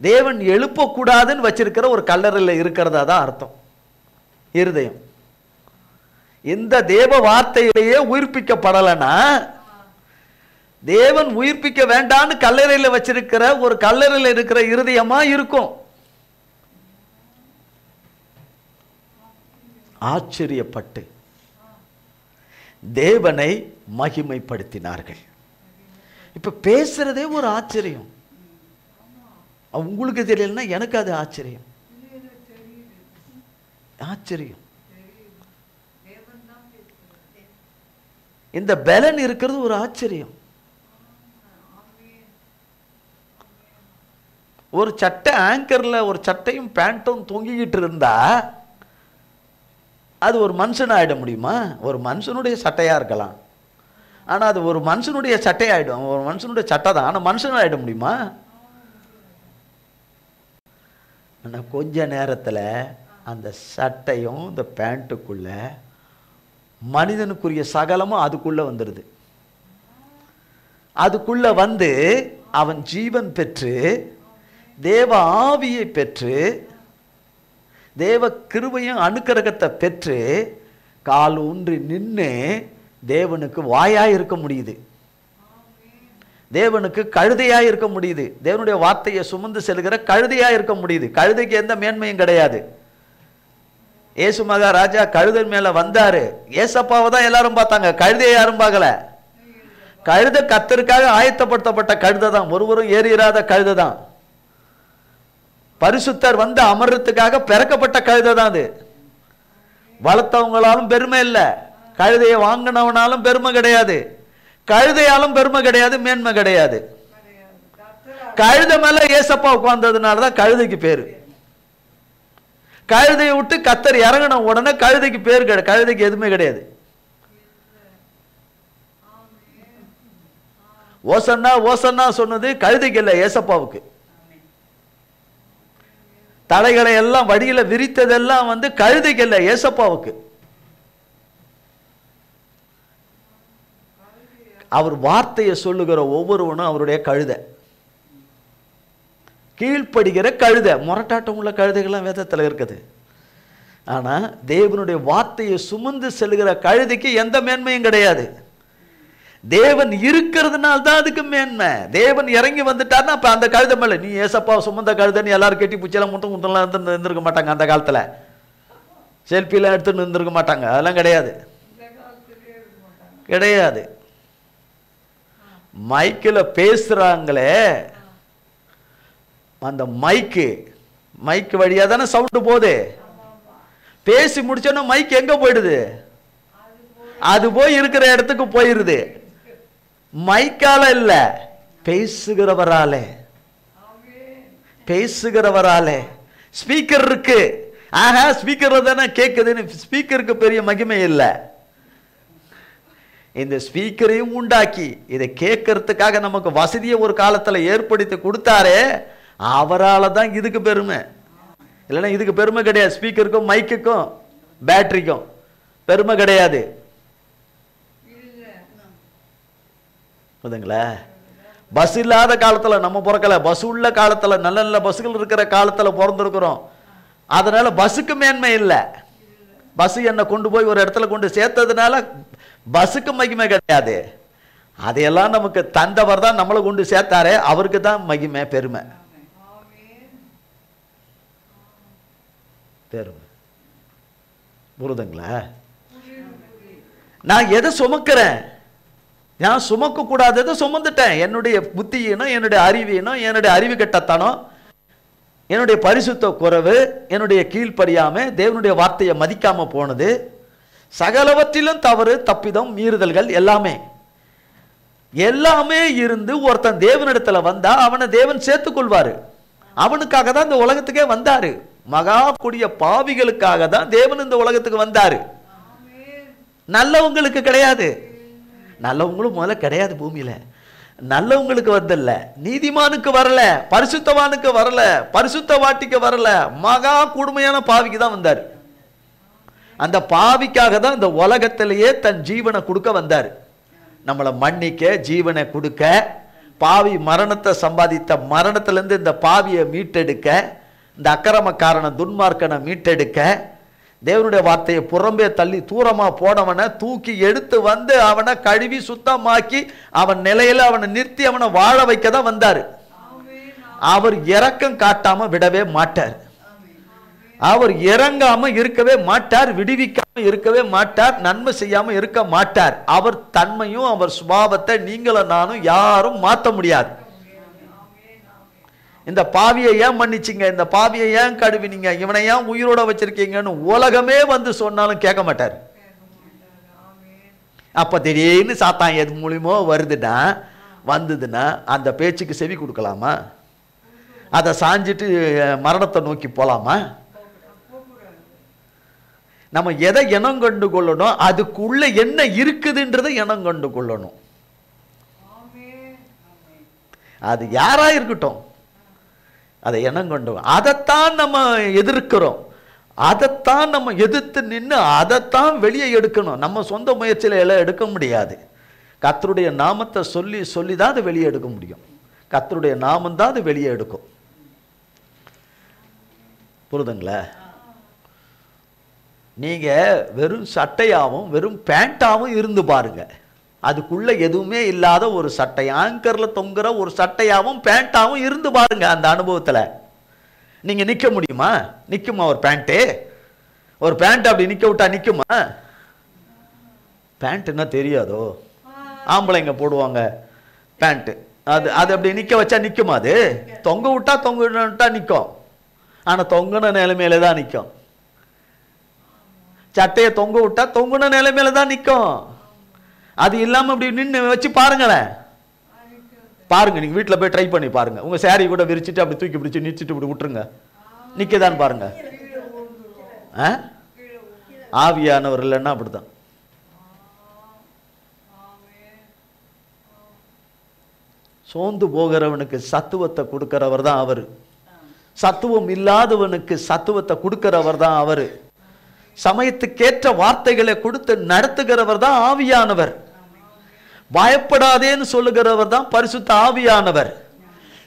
தேவன் எழுப்பக்கூடாதுன்னு வச்சிருக்கிற ஒரு கல்லறையில் இருக்கிறதா தான் அர்த்தம். இருதயம் இந்த தேவ வார்த்தையிலேயே உயிர்ப்பிக்கப்படலைன்னா, தேவன் உயிர்ப்பிக்க வேண்டான்னு கல்லறையில் வச்சிருக்கிற ஒரு கல்லறையில் இருக்கிற இருதயமா இருக்கும். ஆச்சரியப்பட்டு தேவனை மகிமைப்படுத்தினார்கள். இப்ப பேசுறதே ஒரு ஆச்சரியம். உங்களுக்கு தெரியலன்னா எனக்கு அது ஆச்சரியம். ஆச்சரியம். இந்த பலன் இருக்கிறது ஒரு ஆச்சரியம். ஒரு சட்டை ஆங்கர்ல ஒரு சட்டையும் பேண்ட்டும் தொங்கிக்கிட்டு இருந்தா அது ஒரு மனுஷன் ஆயிட முடியுமா? ஒரு மனுஷனுடைய சட்டையா இருக்கலாம், ஆனா அது ஒரு மனுஷனுடைய சட்டையாயிடும். ஒரு மனுஷனுடைய சட்டை தான், ஆனா மனுஷன் ஆயிட முடியுமா? ஆனா கொஞ்ச நேரத்துல அந்த சட்டையும் இந்த பேண்ட்டுக்குள்ள மனிதனுக்குரிய சகலமும் அதுக்குள்ள வந்துடுது. அதுக்குள்ள வந்து அவன் ஜீவன் பெற்று தேவ ஆவியை பெற்று தேவ கிருபையும் அனுக்கிரகத்தை பெற்று கால் ஊன்றி நின்று தேவனுக்கு வாயாய் இருக்க முடியுது, தேவனுக்கு கழுதையாய் இருக்க முடியுது, தேவனுடைய வார்த்தையை சுமந்து செல்கிற கழுதையாய் இருக்க முடியுது. கழுதைக்கு எந்த மேன்மையும் கிடையாது. ஏசு மகாராஜா கழுதை மேல வந்தாரு, ஏசப்பாவை தான் எல்லாரும் பார்த்தாங்க, கழுதையை யாரும் பார்க்கல. கழுதை கர்த்தருக்காக ஆயத்தப்படுத்தப்பட்ட கழுதை தான், ஒருவரும் ஏறிராத கழுதை தான். பரிசுத்தர் வந்து அமர்றதுக்காக பிறக்கப்பட்ட கழுதை தான் அது. வளர்த்தவங்களாலும் பெருமை இல்லை, கழுதையை வாங்கினவனாலும் பெருமை கிடையாது, கழுதையாலும் பெருமை கிடையாது, மேன்மை கிடையாது. கழுதை மேல ஏசப்பா உட்கார்ந்ததுனால தான் கழுதைக்கு பேரு. கழுதையை விட்டு கர்த்தர் இறங்கின உடனே கழுதைக்கு பேர் கிடையாது, கழுதைக்கு எதுவுமே கிடையாது. ஓசன்னா ஓசன்னா சொன்னது கழுதைக்கு இல்லை, ஏசப்பாவுக்கு. தலைகளை எல்லாம் வடியில விரித்ததெல்லாம் வந்து கழுதைக்கு இல்லை, ஏசப்பாவுக்கு. அவர் வார்த்தையை சொல்லுகிற ஒவ்வொருவனும் அவருடைய கழுதை, கீழ்ப்படுகிற கழுதை. முரட்டாட்டம் உள்ள கழுதைகள்லாம் வேதத்தில் இருக்குது. ஆனா தேவனுடைய வார்த்தையை சுமந்து செல்கிற கழுதைக்கு எந்த மேன்மையும் கிடையாது. தேவன் இருக்கிறதுனால தான் அதுக்கு மேன்மை. தேவன் இறங்கி வந்துட்டார்னா அப்ப அந்த கழுதை மேல நீ ஏசப்பா சுமந்த கழுதைன்னு எல்லாரும் கட்டி பூச்செல்லாம் முட்டம் முட்டெல்லாம் இருந்திருக்க மாட்டாங்க. அந்த காலத்துல செல்ஃபிலாம் எடுத்துன்னு இருந்திருக்க மாட்டாங்க, அதெல்லாம் கிடையாது, கிடையாது. மைக்கில் பேசுறாங்களே, அந்த மைக்கு வழியா தானே சவுண்டு போகுது. பேசி முடிச்சோன்னா மைக் எங்க போயிடுது? அது போய் இருக்கிற இடத்துக்கு போயிருது. மைக்கால இல்ல, பேசுகிறவராலே. பேசுகிறவராலே. ஸ்பீக்கர் இருக்கு, ஆஹா ஸ்பீக்கர் தானே கேட்குதுன்னு ஸ்பீக்கருக்கு பெரிய மகிமை இல்லை. இந்த ஸ்பீக்கரையும் உண்டாக்கி இதை கேட்கறதுக்காக நமக்கு வசதியை ஒரு காலத்தில் ஏற்படுத்தி கொடுத்தாரே, அவரால் தான் இதுக்கு பெருமை. இல்லைன்னா இதுக்கு பெருமை கிடையாது. ஸ்பீக்கருக்கும் மைக்குக்கும் பேட்டரிக்கும் பெருமை கிடையாது. புரியுதுங்களா? பஸ் இல்லாத காலத்தில் நம்ம பிறக்கல, பஸ் உள்ள காலத்தில் நல்ல நல்ல பஸ்ஸுகள் இருக்கிற காலத்தில் பிறந்திருக்கிறோம். அதனால பஸ்ஸுக்கு மேன்மை இல்லை. பஸ் என்னை கொண்டு போய் ஒரு இடத்துல கொண்டு சேர்த்ததுனால பஸ்ஸுக்கு மகிமை கிடையாது. அதையெல்லாம் நமக்கு தந்தவர் தான் நம்மளை கொண்டு சேர்த்தாரே, அவருக்கு தான் மகிமை, பெருமை, பெருமை. புரியுதுங்களா? நான் எதை சுமக்கிறேன்? நான் சுமக்க கூடாததை சுமந்துட்டேன். என்னுடைய புத்தியினும் என்னுடைய அறிவியனும் என்னுடைய அறிவு கட்டத்தனம், என்னுடைய பரிசுத்த குறைவு, என்னுடைய கீழ்ப்படியாம தேவனுடைய வார்த்தையை மதிக்காம போனது, சகலவற்றிலும் தவறு தப்பிதம் மீறுதல்கள் எல்லாமே எல்லாமே இருந்து ஒருத்தன் தேவனிடத்துல வந்தா அவனை தேவன் சேர்த்துக் கொள்வாரு. அவனுக்காக தான் இந்த உலகத்துக்கே வந்தாரு. மகா கொடிய பாவிகளுக்காக தான் தேவன் இந்த உலகத்துக்கு வந்தாரு. நல்லவங்களுக்கு கிடையாது. நல்லவங்களும் முதல்ல கிடையாது பூமியில. நல்லவங்களுக்கு வந்தல்ல, நீதிமானுக்கு வரல, பரிசுத்தவானுக்கு வரல, பரிசுத்தவாட்டிக்கு வரல, மகா கொடுமையான பாவிக்கு தான் வந்தார். அந்த பாவிக்காக தான் இந்த உலகத்திலேயே தன் ஜீவனை கொடுக்க வந்தார். நம்மளை மன்னிக்க, ஜீவனை கொடுக்க, பாவி மரணத்தை சம்பாதித்த மரணத்திலிருந்து இந்த பாவியை மீட்டெடுக்க, இந்த அக்கிரமக்காரனை துன்மார்க்கனை மீட்டெடுக்க, தேவனுடைய வார்த்தையை புறம்பே தள்ளி தூரமா போனவனை தூக்கி எடுத்து வந்து அவனை கழுவி சுத்தமாக்கி அவன் நிலையில அவனை நிறுத்தி அவனை வாழ வைக்க தான் வந்தார். அவர் இரக்கம் காட்டாம விடவே மாட்டார். அவர் இறங்காம இருக்கவே மாட்டார், விடுவிக்காம இருக்கவே மாட்டார், நன்மை செய்யாம இருக்க மாட்டார். அவர் தன்மையும் அவர் சுபாவத்தை நீங்களும் நானும் யாரும் மாற்ற முடியாது. இந்த பாவியை ஏன் மன்னிச்சிங்க, இந்த பாவியை ஏன் கழுவினீங்க, இவனை ஏன் உயிரோட வச்சிருக்கீங்கன்னு உலகமே வந்து சொன்னாலும் கேட்க மாட்டார். அப்ப திடீர்னு சாத்தான் எது மூலியமோ வந்ததுன்னா அந்த பேச்சுக்கு செவி கொடுக்கலாமா? அதை சாஞ்சிட்டு மரணத்தை நோக்கி போலாமா? நம்ம எதை இனம் கண்டு கொள்ளணும், அதுக்குள்ள என்ன இருக்குதுன்றதை இனம் கண்டு கொள்ளணும். அது யாரா இருக்கட்டும், அதை இனம் கொண்டு, அதைத்தான் நம்ம எதிர்க்கிறோம், அதைத்தான் நம்ம எதிர்த்து நின்று அதைத்தான் வெளியே எடுக்கணும். நம்ம சொந்த முயற்சியில எல்லாம் எடுக்க முடியாது. கர்த்தருடைய நாமத்தை சொல்லி சொல்லி தான் அதை வெளியே எடுக்க முடியும். கர்த்தருடைய நாமம் தான் அது வெளியே எடுக்கும். புரியுதுங்களா? நீங்க வெறும் சட்டையாவும் வெறும் பேண்டாவும் இருந்து பாருங்க, அதுக்குள்ள எதுவுமே இல்லாத ஒரு சட்டை, ஆங்கர்ல தொங்குற ஒரு சட்டையாவும் பேண்டாவும் இருந்து பாருங்க. அந்த அனுபவத்துல நீங்க நிக்க முடியுமா? நிக்குமா ஒரு பேண்ட்? ஒரு பேண்ட் அப்படி நிக்க விட்டா நிக்குமா? பேண்ட்னா தெரியாதோ? ஆம்பளைங்க போடுவாங்க பேண்ட், அது அது அப்படி நிக்க வச்சா நிக்குமா? அது தொங்க விட்டா நிக்கும். ஆனா தொங்குன நிலைமையில தான் நிக்கும். சட்டையை தொங்க விட்டா தொங்குன நிலைமையில தான் நிக்கும். அது இல்லாம அப்படி நின்று வச்சு பாருங்களேன், பாருங்க, நீங்க வீட்டுல போய் ட்ரை பண்ணி பாருங்க. உங்க சாரி கூட விரிச்சிட்டு அப்படி தூக்கி பிடிச்சி நிச்சிட்டு இப்படி விட்டுருங்க, நிக்கதான் பாருங்க. ஆவியானவர் இல்லைன்னா அப்படித்தான். சோர்ந்து போகிறவனுக்கு சத்துவத்தை கொடுக்கிறவர் தான் அவரு. சத்துவம் இல்லாதவனுக்கு சத்துவத்தை கொடுக்கிறவர் தான் அவரு. சமயத்துக்கேற்ற வார்த்தைகளை கொடுத்து நடத்துகிறவர் தான் ஆவியானவர். பயப்படாதேன்னு சொல்லுகிறவர் தான் பரிசுத்த ஆவியானவர்.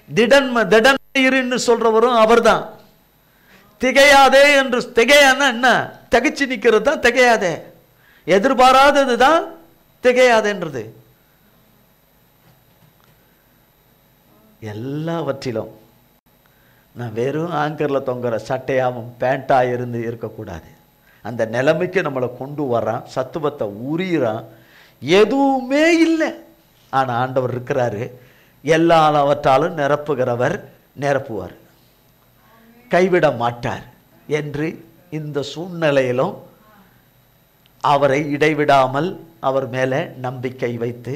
திடன் இருன்னு சொல்றவரும் அவர் தான். திகையாதே என்று, திகையானா என்ன? திகைச்சு நிக்கிறது தான் திகையாதே. எதிர்பாராதது தான் திகையாதேன்றது. எல்லாவற்றிலும் நான் வெறும் ஆங்கர்ல தொங்குற சட்டையாவும் பேண்டா இருந்து இருக்கக்கூடாது. அந்த நிலைமைக்கு நம்மளை கொண்டு வரான், சத்துவத்தை உரியிறான். எதுவுமே இல்லை, ஆனா ஆண்டவர் இருக்கிறாரு. எல்லாவற்றாலும் நிரப்புகிறவர் நிரப்புவார், கைவிட மாட்டார் என்று இந்த சூழ்நிலையிலும் அவரை இடைவிடாமல் அவர் மேல நம்பிக்கை வைத்து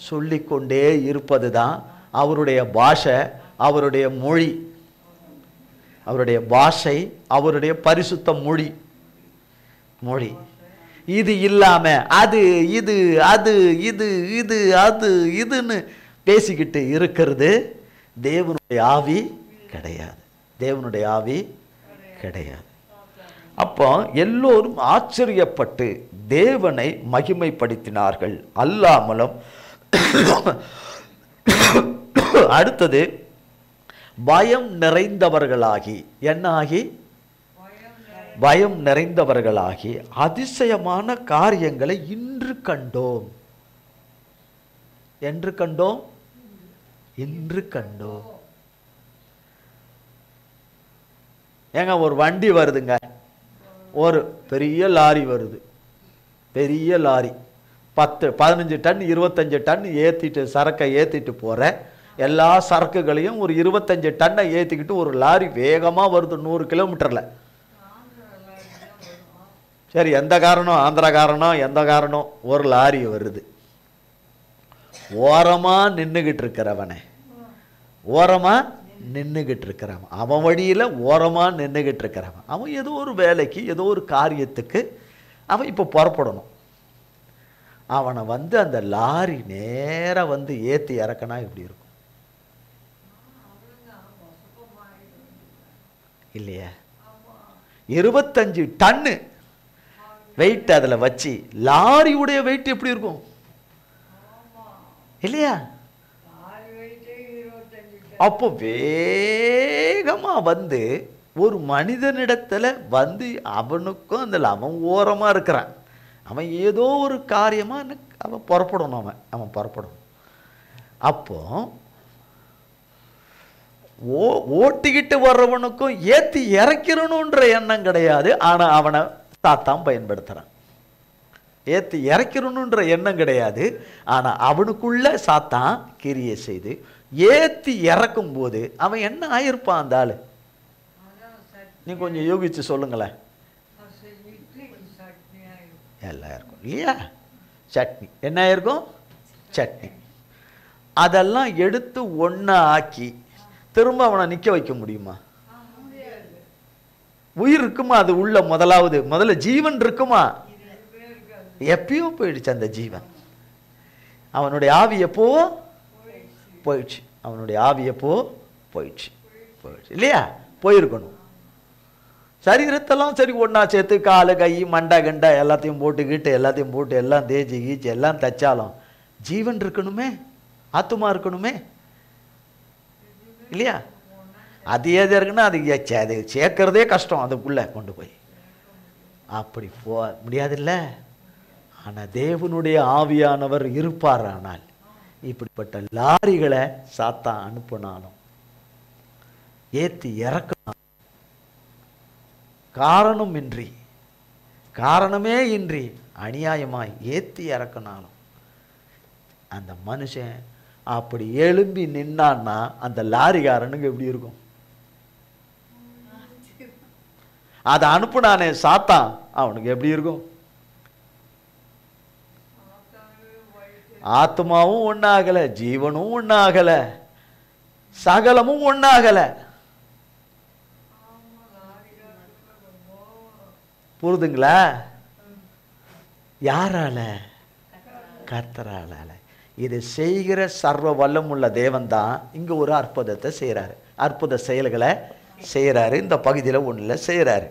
சொல்லிக்கொண்டே இருப்பது தான் அவருடைய பாஷை, அவருடைய மொழி, அவருடைய பாஷை, அவருடைய பரிசுத்த மொழி. இது இல்லாம அது இது அது இது இது அது இதுன்னு பேசிக்கிட்டு இருக்கிறது தேவனுடைய ஆவி கிடையாது. தேவனுடைய ஆவி கிடையாது. அப்போ எல்லோரும் ஆச்சரியப்பட்டு தேவனை மகிமைப்படுத்தினார்கள். அல்லாமலும் அடுத்தது பயம் நிறைந்தவர்களாகி, என்ன ஆகி? பயம் நிறைந்தவர்களாகி அதிசயமான காரியங்களை இன்று கண்டோம். என்று கண்டோம்? இன்று கண்டோம். ஏங்க ஒரு வண்டி வருதுங்க, ஒரு பெரிய லாரி வருது, பெரிய லாரி 10, 15 டன் 25 டன் ஏத்திட்டு சரக்கை ஏத்திட்டு போற எல்லா சரக்குகளையும் ஒரு 25 டன்னை ஏத்திக்கிட்டு ஒரு லாரி வேகமா வருது 100 கிலோமீட்டர்ல. சரி, எந்த காரணம், ஆந்திரா காரணம், எந்த காரணம், ஒரு லாரி வருது. ஓரமா நின்னுகிட்டு இருக்கிறவனே, ஓரமா நின்னுகிட்டு இருக்கிறவன், அவன் வழியில ஓரமா நின்னுகிட்டு இருக்கிறவன், அவன் ஏதோ ஒரு வேலைக்கு ஏதோ ஒரு காரியத்துக்கு அவன் இப்ப புறப்படணும். அவனை வந்து அந்த லாரி நேரா வந்து ஏற்றி இறக்கனா எப்படி இருக்கும் இல்லையா? 25 டன்னு வெயிட் அதில் வச்சு லாரியுடைய வெயிட் எப்படி இருக்கும் இல்லையா? அப்போ வேகமா வந்து ஒரு மனிதனிடத்துல வந்து அவனுக்கும் அந்த அவன் ஓரமா இருக்கிறான், அவன் ஏதோ ஒரு காரியமா அவன் புறப்படணும், அவன் புறப்படணும். அப்போ ஓட்டிக்கிட்டு வர்றவனுக்கும் ஏத்தி இறக்கிறணுன்ற எண்ணம் கிடையாது, ஆனா அவனை சாத்தான் பயன்படுத்துறான். ஏத்தி இறக்கிறணுன்ற எண்ணம் கிடையாது, ஆனா அவனுக்குள்ள சாத்தான் கிரியை செய்து ஏத்தி இறக்கும் போது அவன் என்ன ஆயிருப்பான் அந்த ஆளு? நீ கொஞ்சம் யோகிச்சு சொல்லுங்களேன். எல்லாம் இருக்கும் இல்லையா? சட்னி என்ன ஆயிருக்கும்? சட்னி. அதெல்லாம் எடுத்து ஒண்ணா ஆக்கி திரும்ப அவனை நிக்க வைக்க முடியுமா? உயிர் இருக்குமா அது உள்ள? முதல்ல ஜீவன் இருக்குமா? எப்பயோ போயிடுச்சு அந்த ஜீவன். அவனுடைய ஆவி எப்போ போயிடுச்சு? அவனுடைய ஆவி எப்போ போயிடுச்சு இல்லையா? போயிருக்கணும். சரீரத்தெல்லாம் சரி ஒன்னா சேர்த்து காலு கை மண்டை கண்டை எல்லாத்தையும் போட்டுக்கிட்டு எல்லாத்தையும் போட்டு எல்லாம் தேய்ச்சி கீச்சு எல்லாம் தச்சாலும் ஜீவன் இருக்கணுமே, ஆத்துமா இருக்கணுமே இல்லையா? அது எது இருக்குன்னா அது சேர்க்கறதே கஷ்டம், அதுக்குள்ள கொண்டு போய் அப்படி போ முடியாதுல்ல. ஆனா தேவனுடைய ஆவியானவர் இருப்பார். ஆனால் இப்படிப்பட்ட லாரிகளை சாத்தான் அனுப்பினாலும் ஏத்தி இறக்கணும், காரணமே இன்றி அநியாயமாய் ஏத்தி இறக்கினாலும் அந்த மனுஷன் அப்படி எழும்பி நின்னான்னா அந்த லாரிக்காரனுக்கு எப்படி இருக்கும்? அதை அனுப்புனானே சாத்தான், அவனுக்கு எப்படி இருக்கும்? ஆத்மாவும் ஒண்ணாகல, ஜீவனும் ஒண்ணாகல, சகலமும் ஒண்ணாகல. புரிதுங்களா? யாரால? கர்த்தரால. இது செய்கிற சர்வ வல்லமுள்ள தேவன் தான் இங்க ஒரு அற்புதத்தை செய்யறாரு, அற்புத செயல்களை செய்யறாரு. இந்த பகுதியில் ஒண்ணுல செய்யறாரு.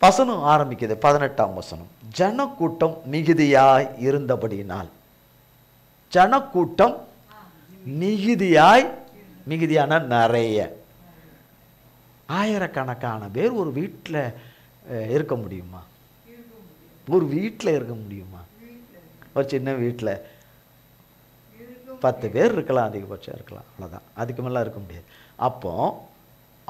வசனம் ஆரம்பிக்குது, 18ஆம் வசனம். ஜனக்கூட்டம் மிகுதியாய் இருந்தபடியினால். ஜனக்கூட்டம் மிகுதியாய், மிகுதியான நிறைய, ஆயிரக்கணக்கான பேர் ஒரு வீட்டில் இருக்க முடியுமா? ஒரு வீட்டில் இருக்க முடியுமா? ஒரு சின்ன வீட்டில் 10 பேர் இருக்கலாம், அதிகபட்சம் இருக்கலாம், அவ்வளோதான். அதுக்கு மேலே இருக்க முடியாது. அப்போ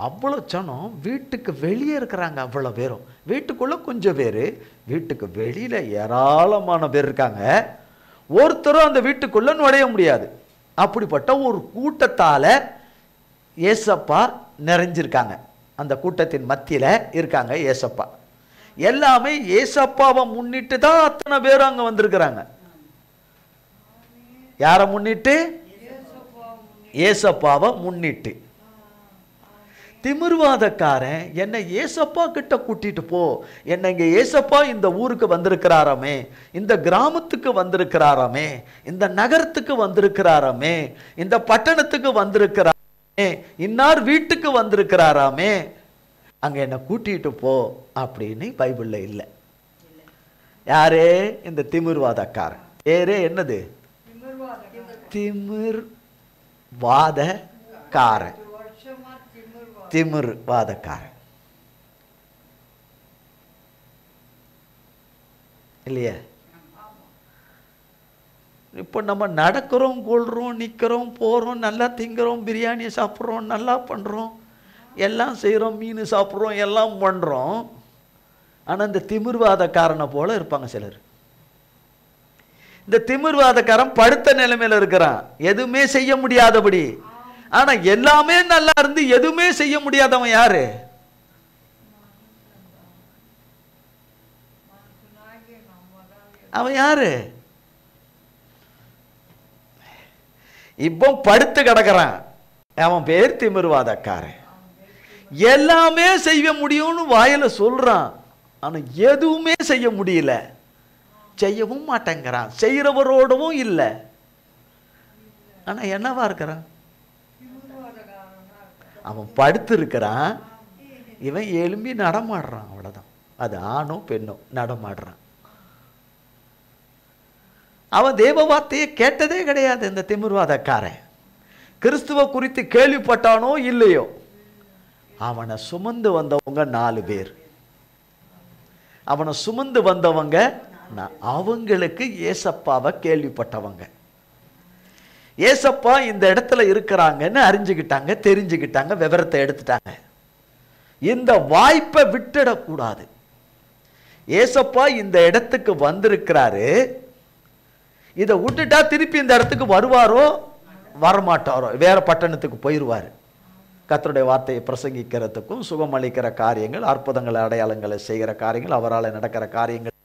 அவ்வளோ ஜனம் வீட்டுக்கு வெளியே இருக்கிறாங்க. அவ்வளோ பேரும் வீட்டுக்குள்ள கொஞ்சம் பேர், வீட்டுக்கு வெளியில ஏராளமான பேர் இருக்காங்க. ஒருத்தரும் அந்த வீட்டுக்குள்ள நுழைய முடியாது. அப்படிப்பட்ட ஒரு கூட்டத்தால ஏசப்பா நிறைஞ்சிருக்காங்க. அந்த கூட்டத்தின் மத்தியில இருக்காங்க ஏசப்பா. எல்லாமே ஏசப்பாவை முன்னிட்டு தான் அத்தனை பேரும் அங்க வந்திருக்கிறாங்க. யாரை முன்னிட்டு? ஏசப்பாவை முன்னிட்டு. திமிர்வாதக்காரன் என்னை ஏசப்பா கிட்ட கூட்டிட்டு போ, என்ன இங்க ஏசப்பா இந்த ஊருக்கு வந்திருக்கிறாராமே, இந்த கிராமத்துக்கு வந்திருக்கிறாராமே, இந்த நகரத்துக்கு வந்திருக்கிறாராமே, இந்த பட்டணத்துக்கு வந்திருக்கிறாராமே, இன்னார் வீட்டுக்கு வந்திருக்கிறாராமே, அங்க என்ன கூட்டிட்டு போ அப்படின்னு பைபிள்ல இல்லை. யாரே? இந்த திமிர்வாதக்காரன். பேரே என்னது? திமிர்வாதக்காரன். திமிர்வாதக்காரன் இல்லையா? இப்போ நம்ம நடக்கிறோம், கொள்றோம், நிற்கிறோம், போகிறோம், நல்லா திங்கிறோம், பிரியாணி சாப்பிட்றோம், நல்லா பண்ணுறோம், எல்லாம் செய்கிறோம், மீன் சாப்பிட்றோம், எல்லாம் பண்ணுறோம். ஆனால் இந்த திமிர்வாதக்காரனை போல இருப்பாங்க சிலர். இந்த திமிர்வாதக்காரன் படுத்த நிலைமையில இருக்கிறான், எதுவுமே செய்ய முடியாதபடி. ஆனா எல்லாமே நல்லா இருந்து எதுவுமே செய்ய முடியாதவன் யாரு? அவன் யாரு? இப்போ படுத்து கிடக்கிறான், அவன் பேர் திமிர்வாதக்காரன். எல்லாமே செய்ய முடியும்னு வாயில சொல்றான், ஆனா எதுவுமே செய்ய முடியல. செய்யவும் மாட்டேங்கிறான், செய்கிறவரோடவும் இல்லை. ஆனால் என்னவா இருக்கிறான்? அவன் படுத்து இருக்கிறான், இவன் எழும்பி நடமாடுறான், அவ்வளோதான். அது ஆணோ பெண்ணோ நடமாடுறான். அவன் தேவ வார்த்தையை கேட்டதே கிடையாது. இந்த திமிர்வாதக்காரன் கிறிஸ்துவ குறித்து கேள்விப்பட்டானோ இல்லையோ, அவனை சுமந்து வந்தவங்க 4 பேர். அவனை சுமந்து வந்தவங்க அவங்களுக்கு ஏசப்பாவை கேள்விப்பட்டவங்க. ஏசப்பா இந்த இடத்துல இருக்கிறாங்கன்னு அறிஞ்சுக்கிட்டாங்க, தெரிஞ்சுக்கிட்டாங்க, விவரத்தை எடுத்துட்டாங்க. இந்த வாய்ப்பை விட்டுடக்கூடாது. ஏசப்பா இந்த இடத்துக்கு வந்திருக்கிறாரு, இதை விட்டுட்டா திருப்பி இந்த இடத்துக்கு வருவாரோ வரமாட்டாரோ, வேற பட்டணத்துக்கு போயிடுவார். கர்த்தருடைய வார்த்தையை பிரசங்கிக்கிறதுக்கும் சுகமளிக்கிற காரியங்கள், அற்புதங்களை அடையாளங்களை செய்கிற காரியங்கள், அவரால் நடக்கிற காரியங்கள்,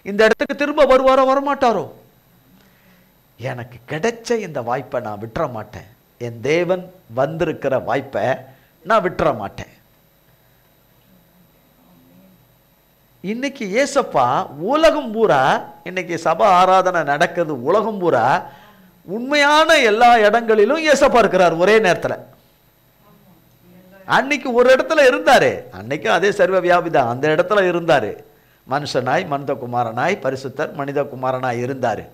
இந்த இடத்துக்கு திரும்ப வருவாரோ வரமாட்டாரோ. எனக்கு கிடைச்ச இந்த வாய்ப்பை நான் விட்டுற மாட்டேன். என் தேவன் வந்திருக்கிற வாய்ப்பை நான் விட்டுற மாட்டேன். இன்னைக்கு ஏசப்பா உலகம் பூரா, இன்னைக்கு சபை ஆராதனை நடக்குது உலகம் பூரா, உண்மையான எல்லா இடங்களிலும் ஏசப்பா இருக்கிறார் ஒரே நேரத்தில். அன்னைக்கு ஒரு இடத்துல இருந்தாரு, அன்னைக்கும் அதே சர்வ வியாபிதான், அந்த இடத்துல இருந்தாரு. மனுஷனாய், மனிதகுமாரனாய், பரிசுத்தர் மனிதகுமாரனாய் இருந்தாரு.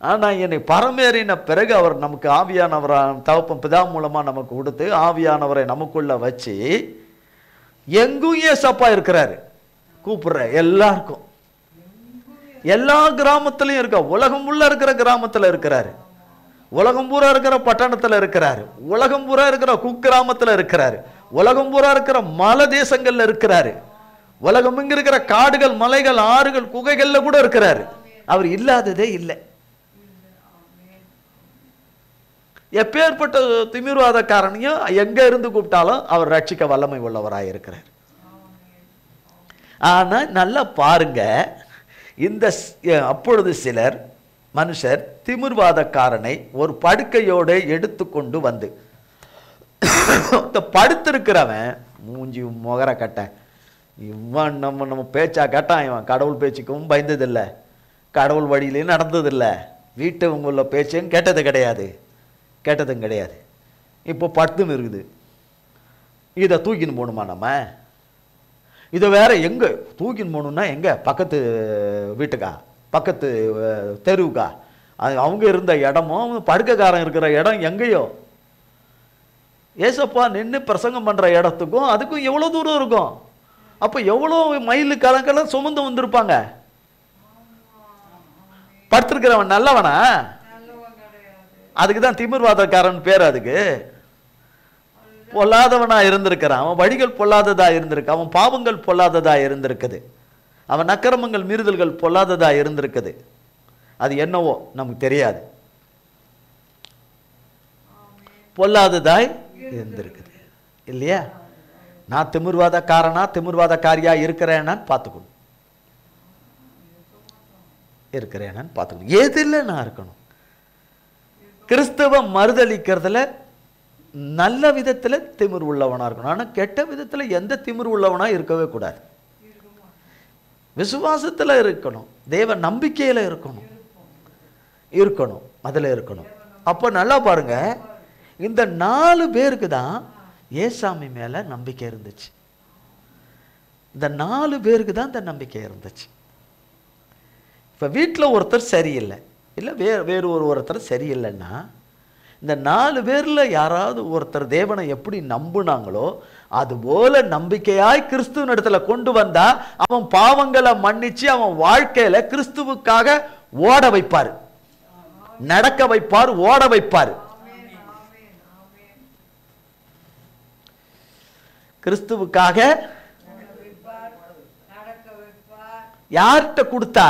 ஆனால் என்னை பரமேறின பிறகு அவர் நமக்கு ஆவியானவரை தகப்பன் பிதா மூலமா நமக்கு கொடுத்து ஆவியானவரை நமக்குள்ள வச்சு எங்கும் ஏசப்பா இருக்கிறாரு. கூப்பிடுற எல்லாருக்கும், எல்லா கிராமத்திலையும் இருக்க, உலகம் உள்ள இருக்கிற கிராமத்தில் இருக்கிறாரு, உலகம் பூரா இருக்கிற பட்டணத்தில் இருக்கிறாரு, உலகம் பூரா இருக்கிற குக்கிராமத்தில் இருக்கிறாரு, உலகம் பூரா இருக்கிற மலை தேசங்கள்ல இருக்கிறாரு, உலகம் இங்க இருக்கிற காடுகள், மலைகள், ஆறுகள், குகைகள்ல கூட இருக்கிறாரு. அவர் இல்லாததே இல்லை. எப்பேற்பட்ட திமிர்வாதக்காரனையும் எங்க இருந்து கூப்பிட்டாலும் அவர் ரட்சிக்க வல்லமை உள்ளவராக இருக்கிறார். ஆனா நல்லா பாருங்க, இந்த அப்பொழுது சிலர் மனுஷர் திமிர்வாதக்காரனை ஒரு படுக்கையோடு எடுத்துக்கொண்டு வந்து, படுத்திருக்கிறவன் மூஞ்சி முகர கட்ட, இவன் நம்ம பேச்சா கேட்டான், இவன் கடவுள் பேச்சுக்கும் பயந்ததில்லை, கடவுள் வழியிலையும் நடந்ததில்லை, வீட்டவங்கள பேச்சையும் கேட்டது கிடையாது, கேட்டதும் கிடையாது. இப்போ படுத்துன்னு இருக்குது, இதை தூக்கின்னு போகணுமா நம்ம? இதை வேற எங்கே தூக்கின்னு போகணுன்னா எங்கே? பக்கத்து வீட்டுக்கா, பக்கத்து தெருவுக்கா? அது அவங்க இருந்த இடமும் படுக்கைக்காரன் இருக்கிற இடம் எங்கேயோ. ஏசப்பா நின்று பிரசங்கம் பண்ணுற இடத்துக்கும் அதுக்கும் எவ்வளோ தூரம் இருக்கும்? அப்போ எவ்வளோ மைல் கணக்கெல்லாம் சுமந்து வந்திருப்பாங்க. படுத்திருக்கிறவன் நல்லவனா? அதுக்கு தான் திமிர்வாதக்காரன் பேர். அதுக்கு பொல்லாதவனா இருந்திருக்கிறான், அவன் வழிகள் பொல்லாததா இருந்திருக்கு, அவன் பாவங்கள் பொல்லாததா இருந்திருக்குது, அவன் அக்கிரமங்கள் மீறுதல்கள் பொல்லாததா இருந்திருக்குது. அது என்னவோ நமக்கு தெரியாது, பொல்லாததாய் இருந்திருக்குது இல்லையா? நான் திமிர்வாதக்காரனா திமிர்வாதக்காரியா இருக்கிறேனான்னு பார்த்துக்கணும், இருக்கிறேனான்னு பார்த்துக்கணும். எதில் நான் இருக்கணும்? கிறிஸ்தவம் மறுதளிக்கிறதுல நல்ல விதத்தில் திமிர் உள்ளவனா இருக்கணும். ஆனால் கெட்ட விதத்தில் எந்த திமிர் உள்ளவனா இருக்கவே கூடாது. விசுவாசத்தில் இருக்கணும், தேவ நம்பிக்கையில் இருக்கணும், அதில் இருக்கணும். அப்போ நல்லா பாருங்க, இந்த 4 பேருக்கு தான் ஏசாமி மேலே நம்பிக்கை இருந்துச்சு. இந்த 4 பேருக்கு தான் இந்த நம்பிக்கை இருந்துச்சு. இப்போ வீட்டில் ஒருத்தர் சரியில்லை, இல்லை வேறு ஒருத்தர் சரியில்லைன்னா, இந்த 4 பேரில் யாராவது ஒருத்தர் தேவனை எப்படி நம்புனாங்களோ அதுபோல நம்பிக்கையாய் கிறிஸ்துவின் இடத்துல கொண்டு வந்தா அவன் பாவங்களை மன்னிச்சு அவன் வாழ்க்கையில கிறிஸ்துவுக்காக ஓட வைப்பார், நடக்க வைப்பார், ஓட வைப்பார். கிறிஸ்துவுக்காக யார்கிட்ட கொடுத்தா?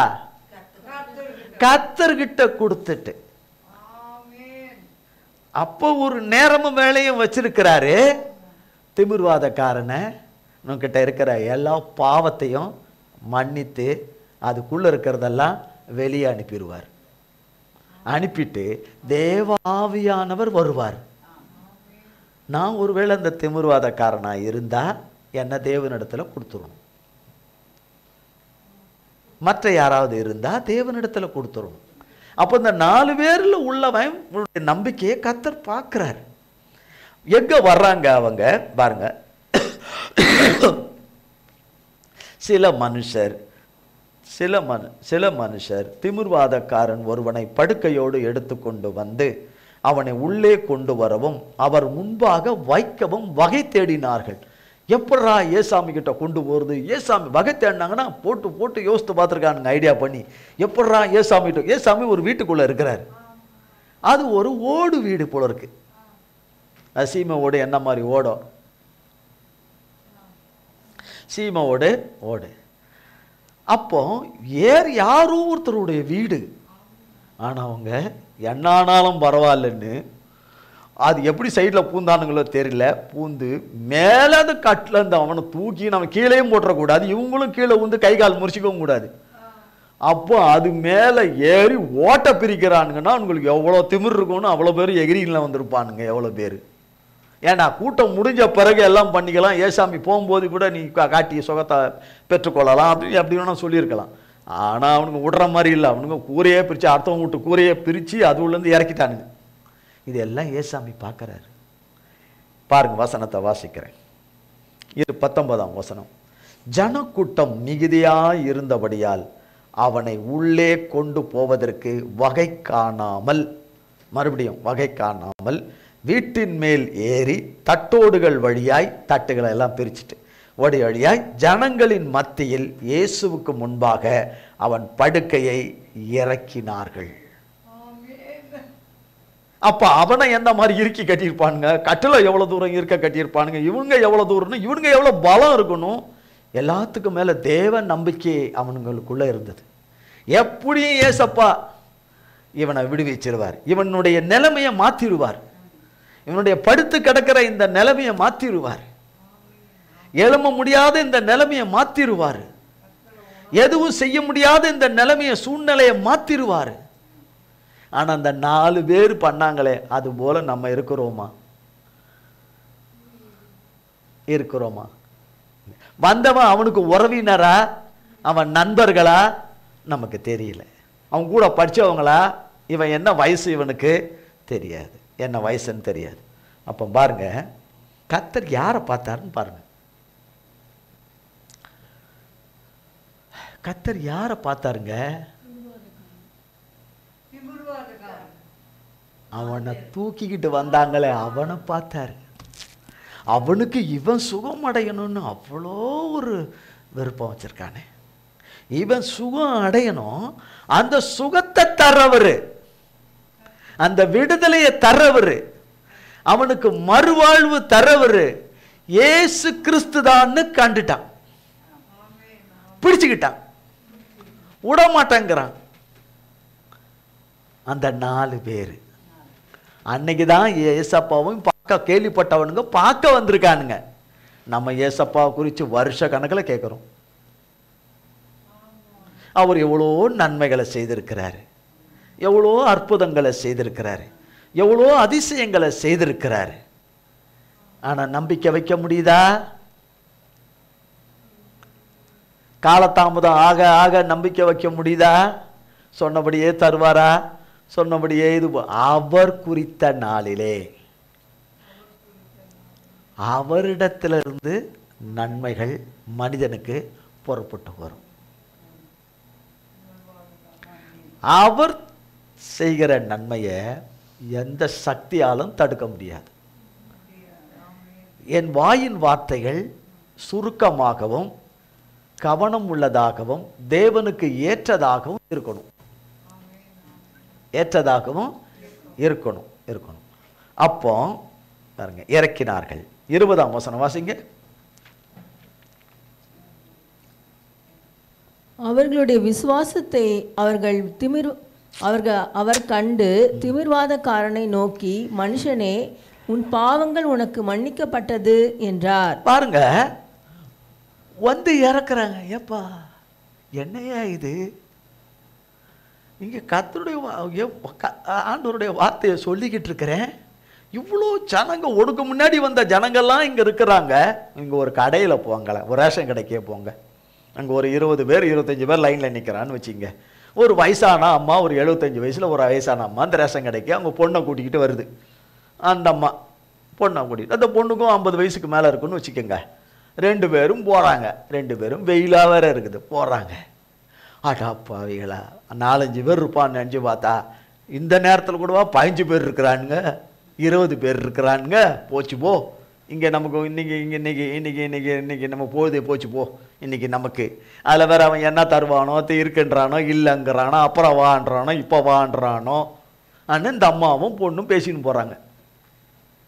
கர்த்தர்கிட்ட கொடுத்துட்டு. அப்போ ஒரு நேரமும் வேலையும் வச்சிருக்கிறாரு. திமிர்வாதக்காரனை கிட்ட இருக்கிற எல்லா பாவத்தையும் மன்னித்து அதுக்குள்ள இருக்கிறதெல்லாம் வெளியே அனுப்பிடுவார். அனுப்பிட்டு தேவாவியானவர் வருவார். நான் ஒருவேளை அந்த திமிர்வாதக்காரனா இருந்தா என்ன தேவனிடத்துல கொடுத்துருணும். மற்ற யாராவது இருந்தால் தேவனிடத்தில் கொடுத்துரும். அப்போ இந்த 4 பேரில் உள்ளவன் நம்பிக்கையை கர்த்தர் பார்க்குறாரு. எங்கே வர்றாங்க அவங்க பாருங்க. சில மனுஷர் திமிர்வாதக்காரன் ஒருவனை படுக்கையோடு எடுத்துக்கொண்டு வந்து அவனை உள்ளே கொண்டு வரவும் அவர் முன்பாக வைக்கவும் வகை தேடினார்கள். எப்படா ஏசாமி கிட்ட கொண்டு போகிறது? ஏசாமி வகை தேடினாங்கன்னா போட்டு யோசித்து பார்த்துருக்கானுங்க, ஐடியா பண்ணி. எப்படா ஏசாமி ஒரு வீட்டுக்குள்ளே இருக்கிறார். அது ஒரு ஓடு வீடு போல இருக்கு. சீமை ஓடு என்ன மாதிரி ஓடும்? சீமை ஓடு. அப்போ யாரோ ஒருத்தருடைய வீடு. ஆனால் அவங்க என்னானாலும் பரவாயில்லன்னு அது எப்படி சைடில் பூந்தானுங்களோ தெரியல, பூந்து மேலே அந்த கட்டில் இருந்து அவனை தூக்கி நம்ம கீழேயும் போட்டுறக்கூடாது, இவங்களும் கீழே வந்து கை கால் முறிச்சிக்கவும் கூடாது. அப்போ அது மேலே ஏறி ஓட்ட பிரிக்கிறானுங்கன்னா அவங்களுக்கு எவ்வளோ திமிர் இருக்கும்னு அவ்வளோ பேர் எகிரியில் வந்திருப்பானுங்க. எவ்வளோ பேர்? ஏன்னா கூட்டம் முடிஞ்ச பிறகு எல்லாம் பண்ணிக்கலாம், ஏசாமி போகும்போது கூட நீ காட்டிய சுகத்தை பெற்றுக்கொள்ளலாம் அப்படி வேணா சொல்லியிருக்கலாம். ஆனால் அவனுக்கு விடுற மாதிரி இல்லை. அவனுங்க கூரையே பிரித்து, அடுத்தவங்க விட்டு கூரையே பிரித்து அது உள்ளேருந்து இறக்கிட்டானுங்க. இதெல்லாம் ஏசாமி பார்க்குறாரு. பாருங்க, வசனத்தை வாசிக்கிறேன். இது 19ஆம் வசனம். ஜனக்கூட்டம் மிகுதியாய் இருந்தபடியால் அவனை உள்ளே கொண்டு போவதற்கு வகை காணாமல், மறுபடியும் வகை காணாமல் வீட்டின் மேல் ஏறி தட்டோடுகள் வழியாய், தட்டுகளை எல்லாம் பிரிச்சுட்டு ஓடி வழியாய் ஜனங்களின் மத்தியில் இயேசுவுக்கு முன்பாக அவன் படுக்கையை இறக்கினார்கள். அப்ப அவனை என்ன மாதிரி இறுக்கி கட்டியிருப்பானுங்க, கட்டில எவ்வளவு தூரம் இருக்க கட்டியிருப்பானுங்க, இவங்க எவ்வளவு தூரம், இவனுங்க எவ்வளவு பலம் இருக்கணும். எல்லாத்துக்கும் மேல தேவ நம்பிக்கை அவனுங்களுக்குள்ள இருந்தது. எப்படியும் ஏசப்பா இவனை விடுவிச்சிருவார், இவனுடைய நிலைமையை மாத்திருவார், இவனுடைய படுத்து கிடக்கிற இந்த நிலைமையை மாத்திருவார், எழும்ப முடியாத இந்த நிலைமையை மாத்திருவார், எதுவும் செய்ய முடியாத இந்த நிலைமையை சூழ்நிலையை மாத்திருவார். ஆனா அந்த 4 பேர் பண்ணாங்களே, அது போல நம்ம இருக்கிறோமா? வந்தவன் அவனுக்கு உறவினரா, அவன் நண்பர்களா நமக்கு தெரியல. அவன் கூட படிச்சவங்களா, இவன் என்ன வயசு இவனுக்கு தெரியாது, என்ன வயசுன்னு தெரியாது. அப்போ பாருங்க, கர்த்தர் யாரை பார்த்தாருன்னு பாருங்க. கர்த்தர் யாரை பார்த்தாருங்க? அவனை தூக்கிக்கிட்டு வந்தாங்களே அவனை பார்த்தாரு. அவனுக்கு இவன் சுகம் அடையணும்னு அவ்வளோ ஒரு விருப்பம் வச்சிருக்கானே. இவன் சுகம் அடையணும், அந்த சுகத்தை தர்றவரு, அந்த விடுதலையை தர்றவரு, அவனுக்கு மறுவாழ்வு தர்றவரு இயேசு கிறிஸ்து தான்னு கண்டுட்டான், பிடிச்சுக்கிட்டான், விடமாட்டேங்கிறான். அந்த 4 பேர் அன்னைக்குதான் ஏசப்பாவும் பார்க்க, கேள்விப்பட்டவனுங்க பார்க்க வந்திருக்கானுங்க. நம்ம ஏசப்பா குறித்து வருஷ கணக்கில் கேட்குறோம். அவர் எவ்வளோ நன்மைகளை செய்திருக்கிறாரு, எவ்வளோ அற்புதங்களை செய்திருக்கிறாரு, எவ்வளோ அதிசயங்களை செய்திருக்கிறாரு. ஆனால் நம்பிக்கை வைக்க முடியுதா? காலதாமதம் ஆக ஆக நம்பிக்கை வைக்க முடியுதா? சொன்னபடியே தருவாரா? சொன்னபடியே இது அவர் குறித்த நாளிலே அவரிடத்திலிருந்து நன்மைகள் மனிதனுக்கு புறப்பட்டு வரும். அவர் செய்கிற நன்மையை எந்த சக்தியாலும் தடுக்க முடியாது. என் வாயின் வார்த்தைகள் சுருக்கமாகவும் கவனம் உள்ளதாகவும் தேவனுக்கு ஏற்றதாகவும் இருக்கணும், ஏற்றதாகவும் இருக்கணும். அப்போ பாருங்க, இறக்கினார்கள். 20ஆம் வசனம் வாசிங்க. அவர்களுடைய விசுவாசத்தை அவர் கண்டு திமிர்வாதக்காரனை நோக்கி, மனுஷனே, உன் பாவங்கள் உனக்கு மன்னிக்கப்பட்டது என்றார். பாருங்க, வந்து இறக்குறாங்க. ஏப்பா என்னையா இது? இங்கே கர்த்தருடைய ஆண்டவருடைய வார்த்தையை சொல்லிக்கிட்டு இருக்கிறேன், இவ்வளோ ஜனங்க, ஒடுக்கு முன்னாடி வந்த ஜனங்கள்லாம் இங்கே இருக்கிறாங்க. இங்கே ஒரு கடையில் போங்களேன், ஒரு ரேஷன் கடைக்கே போங்க, அங்கே ஒரு 20 பேர் 25 பேர் லைனில் நிற்கிறான்னு வச்சுங்க. ஒரு வயசான அம்மா, ஒரு 75 வயசில் ஒரு வயசான அம்மா அந்த ரேஷன் கடைக்கு அவங்க பொண்ணை கூட்டிக்கிட்டு வருது. அந்த அம்மா பொண்ணை கூட்டிகிட்டு, அந்த பொண்ணுக்கும் 50 வயசுக்கு மேலே இருக்குன்னு வச்சுக்கோங்க. 2 பேரும் போகிறாங்க. 2 பேரும் வெயிலாக வேற இருக்குது, போகிறாங்க. அடாப்பாவிகளா, 4-5 பேர் இருப்பான்னு நினச்சி பார்த்தா இந்த நேரத்தில் கூடவா 15 பேர் இருக்கிறானுங்க, 20 பேர் இருக்கிறானுங்க. போச்சு போ, இங்கே நமக்கு இன்னைக்கு நம்ம போகுதே, போச்சு போ இன்னைக்கு நமக்கு. அதில் வேற அவன் என்ன தருவானோ, இருக்குன்றானோ, இல்லைங்கிறானோ, அப்புறம் வான்றானோ, இப்போ வான்றானோ அன்னு இந்த அம்மாவும் பொண்ணும் பேசின்னு போகிறாங்க.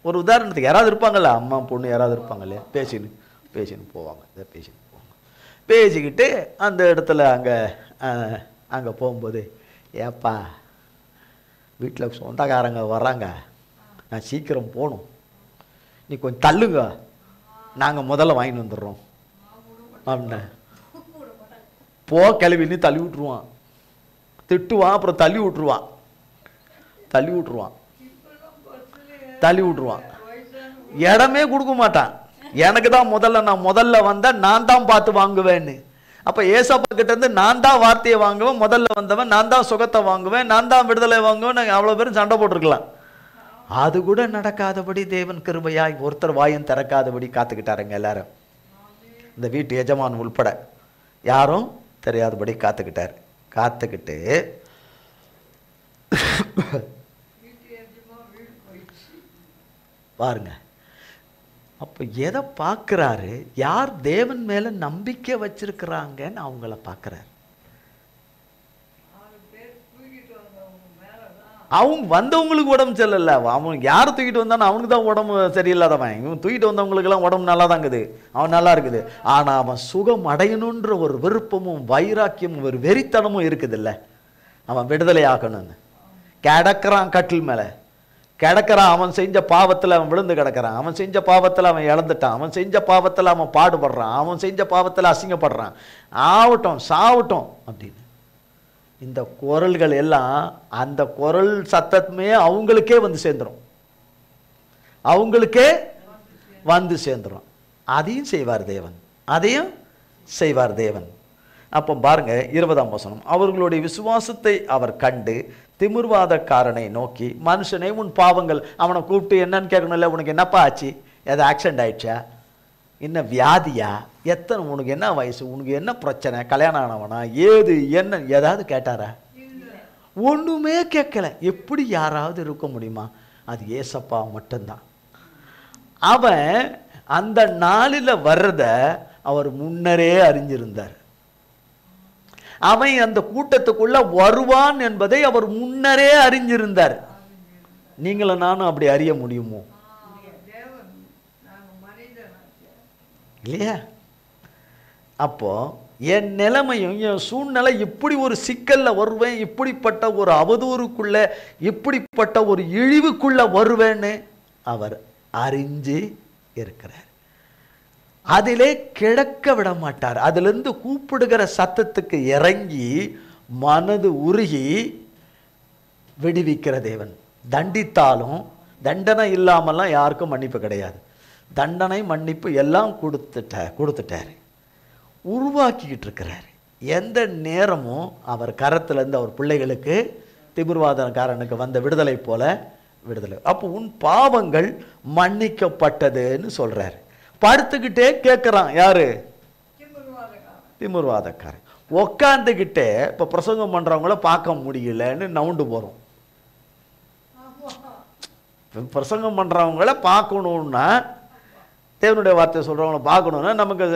ஒரு உதாரணத்துக்கு யாராவது இருப்பாங்கல்ல, அம்மா பொண்ணு யாராவது இருப்பாங்க இல்லையா, பேசின்னு போவாங்க. இதை பேசின்னு போவாங்க. பேசிக்கிட்டு அந்த இடத்துல அங்கே போகும்போது, ஏப்பா வீட்டில் சொந்தக்காரங்க வர்றாங்க, நான் சீக்கிரம் போகணும், நீ கொஞ்சம் தள்ளுங்க, நாங்கள் முதல்ல வாங்கிட்டு வந்துடுறோம் அப்படின்ன. போ கிளவின்னு தள்ளி விட்டுருவான், திட்டுவான், அப்புறம் தள்ளி விட்டுருவான். இடமே கொடுக்க மாட்டான். எனக்கு தான் நான் முதல்ல வந்தேன், நான் தான் பார்த்து வாங்குவேன்னு. அப்போ ஏசப்பா கிட்ட இருந்து நான் தான் வார்த்தையை வாங்குவேன், முதல்ல வந்தவன் நான் தான் சுகத்தை வாங்குவேன், நான் தான் விடுதலை வாங்குவேன். நாங்கள் அவ்வளோ பேரும் சண்டை போட்டிருக்கலாம். அது கூட நடக்காதபடி தேவன் கிருபையாய் ஒருத்தர் வாயும் திறக்காதபடி காத்துக்கிட்டாருங்க எல்லாரும். இந்த வீட்டு எஜமான் உள்பட யாரும் தெரியாதபடி காத்துக்கிட்டார். காத்துக்கிட்டு பாருங்க, அப்போ எதை பார்க்குறாரு, யார் தேவன் மேலே நம்பிக்கை வச்சிருக்கிறாங்கன்னு அவங்கள பார்க்குறாரு. அவங்க வந்தவங்களுக்கு உடம்பு சரியில்லை, அவன் யார் தூக்கிட்டு வந்தானோ அவனுக்கு தான் உடம்பு சரியில்லாதவன். இவன் தூக்கிட்டு வந்தவங்களுக்கெல்லாம் உடம்பு நல்லா தான் இருக்குது, அவன் நல்லா இருக்குது. ஆனால் அவன் சுகம் அடையணுன்ற ஒரு விருப்பமும் வைராக்கியமும் ஒரு வெறித்தனமும் இருக்குது இல்லை, அவன் விடுதலை ஆகணும்னு. கிடக்கிறான் கட்டில் மேலே, கிடக்கிறான். அவன் செஞ்ச பாவத்தில் அவன் விழுந்து கிடக்கிறான், அவன் செஞ்ச பாவத்தில் அவன் இழந்துட்டான், அவன் செஞ்ச பாவத்தில் அவன் பாடுபடுறான், அவன் செஞ்ச பாவத்தில் அசிங்கப்படுறான். ஆகட்டும் சாவட்டும் அப்படின்னு இந்த குரல்கள் எல்லாம், அந்த குரல் சத்தமே அவங்களுக்கே வந்து சேர்ந்துடும், அதையும் செய்வார் தேவன், அதையும் செய்வார் தேவன். அப்போ பாருங்க 20ஆம் வசனம், அவர்களுடைய விசுவாசத்தை அவர் கண்டு திமிர்வாதக்காரனை நோக்கி, மனுஷனே உன் பாவங்கள். அவனை கூப்பிட்டு என்னன்னு கேட்கணும்ல, உனக்கு என்னப்பா ஆச்சு, ஏதாவது ஆக்சிடென்ட் ஆயிடுச்சா, என்ன வியாதியா, எத்தனை, உனக்கு என்ன வயசு, உனக்கு என்ன பிரச்சனை, கல்யாணம் ஆனவனா, ஏது என்ன ஏதாவது கேட்டாரா? ஒன்றுமே கேட்கல. எப்படி யாராவது இருக்க முடியுமா? அது ஏசப்பா மட்டும்தான். அவன் அந்த நாளில் வர்றத அவர் முன்னரே அறிஞ்சிருந்தார். அவன் அந்த கூட்டத்துக்குள்ள வருவான் என்பதை அவர் முன்னரே அறிஞ்சிருந்தார். நீங்களும் நானும் அப்படி அறிய முடியுமோ? இல்லையா? அப்போ என் நிலைமையும் என் சூழ்நிலை இப்படி ஒரு சிக்கல்ல வருவேன், இப்படிப்பட்ட ஒரு அவதூறுக்குள்ள, இப்படிப்பட்ட ஒரு இழிவுக்குள்ள வருவேன்னு அவர் அறிஞ்சு இருக்கிறார். அதிலே கிடக்க விட மாட்டார். அதிலிருந்து கூப்பிடுகிற சத்தத்துக்கு இறங்கி மனது உருகி விடுவிக்கிற தேவன். தண்டித்தாலும் தண்டனை இல்லாமல்லாம் யாருக்கும் மன்னிப்பு கிடையாது. தண்டனை மன்னிப்பு எல்லாம் கொடுத்துட்டாரு, உருவாக்கிக்கிட்டு இருக்கிறார். எந்த நேரமும் அவர் கரத்திலேருந்து அவர் பிள்ளைகளுக்கு, திமிர்வாதக்காரனுக்கு வந்த விடுதலை போல விடுதலை. அப்போ உன் பாவங்கள் மன்னிக்கப்பட்டதுன்னு சொல்றாரு. படுத்துக்கிட்டே கேட்குறான். யாரு? திமிர்வாதக்காரன். உக்காந்துக்கிட்டே இப்போ பிரசங்கம் பண்ணுறவங்கள பார்க்க முடியலன்னு நவுண்டு போகிறோம். பிரசங்கம் பண்ணுறவங்கள பார்க்கணுன்னா, தேவனுடைய வார்த்தை சொல்கிறவங்கள பார்க்கணுன்னா நமக்கு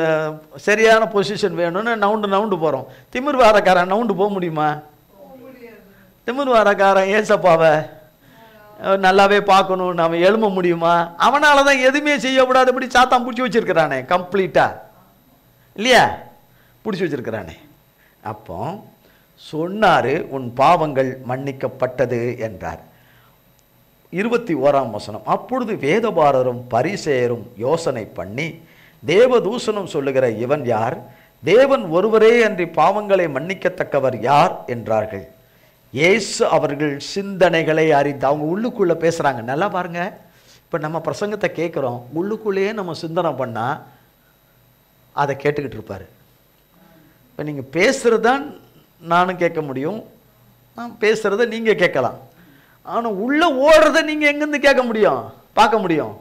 சரியான பொசிஷன் வேணும்னு நவுண்டு போகிறோம். திமிர்வாதக்காரன் நவுண்டு போக முடியுமா? திமிர்வாதக்காரன் ஏசப்பாவை நல்லாவே பார்க்கணும், நம்ம எழும்ப முடியுமா? அவனால தான் எதுவுமே செய்யக்கூடாதபடி சாத்தான் பிடிச்சி வச்சிருக்கிறானே, கம்ப்ளீட்டா இல்லையா, பிடிச்சி வச்சிருக்கிறானே. அப்போ சொன்னாரு, உன் பாவங்கள் மன்னிக்கப்பட்டது என்றார். 21ஆம் வசனம், அப்பொழுது வேதபாரரும் பரிசேயரும் யோசனை பண்ணி, தேவதூஷணம் சொல்லுகிற இவன் யார்? தேவன் ஒருவரே அன்றி பாவங்களை மன்னிக்கத்தக்கவர் யார் என்றார்கள். இயேசு அவர்கள் சிந்தனைகளை அறிந்து, அவங்க உள்ளுக்குள்ளே பேசுகிறாங்க. நல்லா பாருங்க, இப்போ நம்ம பிரசங்கத்தை கேட்குறோம், உள்ளுக்குள்ளேயே நம்ம சிந்தனை பண்ணால் அதை கேட்டுக்கிட்டு இருப்பார். இப்போ நீங்கள் பேசுகிறது தான் நானும் கேட்க முடியும், நான் பேசுகிறத நீங்கள் கேட்கலாம். ஆனால் உள்ளே ஓடுறத நீங்கள் எங்கேருந்து கேட்க முடியும், பார்க்க முடியும்?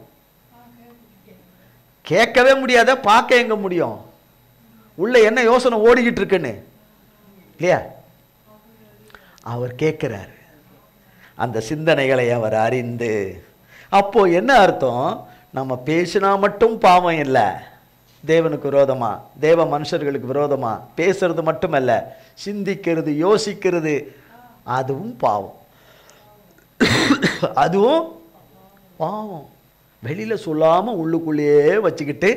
கேட்கவே முடியாத, பார்க்க எங்க முடியும்? உள்ள என்ன யோசனை ஓடிக்கிட்டு இருக்குன்னு இல்லையா? அவர் கேட்கிறார், அந்த சிந்தனைகளை அவர் அறிந்து. அப்போ என்ன அர்த்தம்? நம்ம பேசினா மட்டும் பாவம் இல்லை, தேவனுக்கு விரோதமா, தேவ மனுஷர்களுக்கு விரோதமா பேசுறது மட்டுமல்ல, சிந்திக்கிறது, யோசிக்கிறது, அதுவும் பாவம். அதுவும் பாவம். வெளியில சொல்லாம உள்ளுக்குள்ளேயே வச்சுக்கிட்டு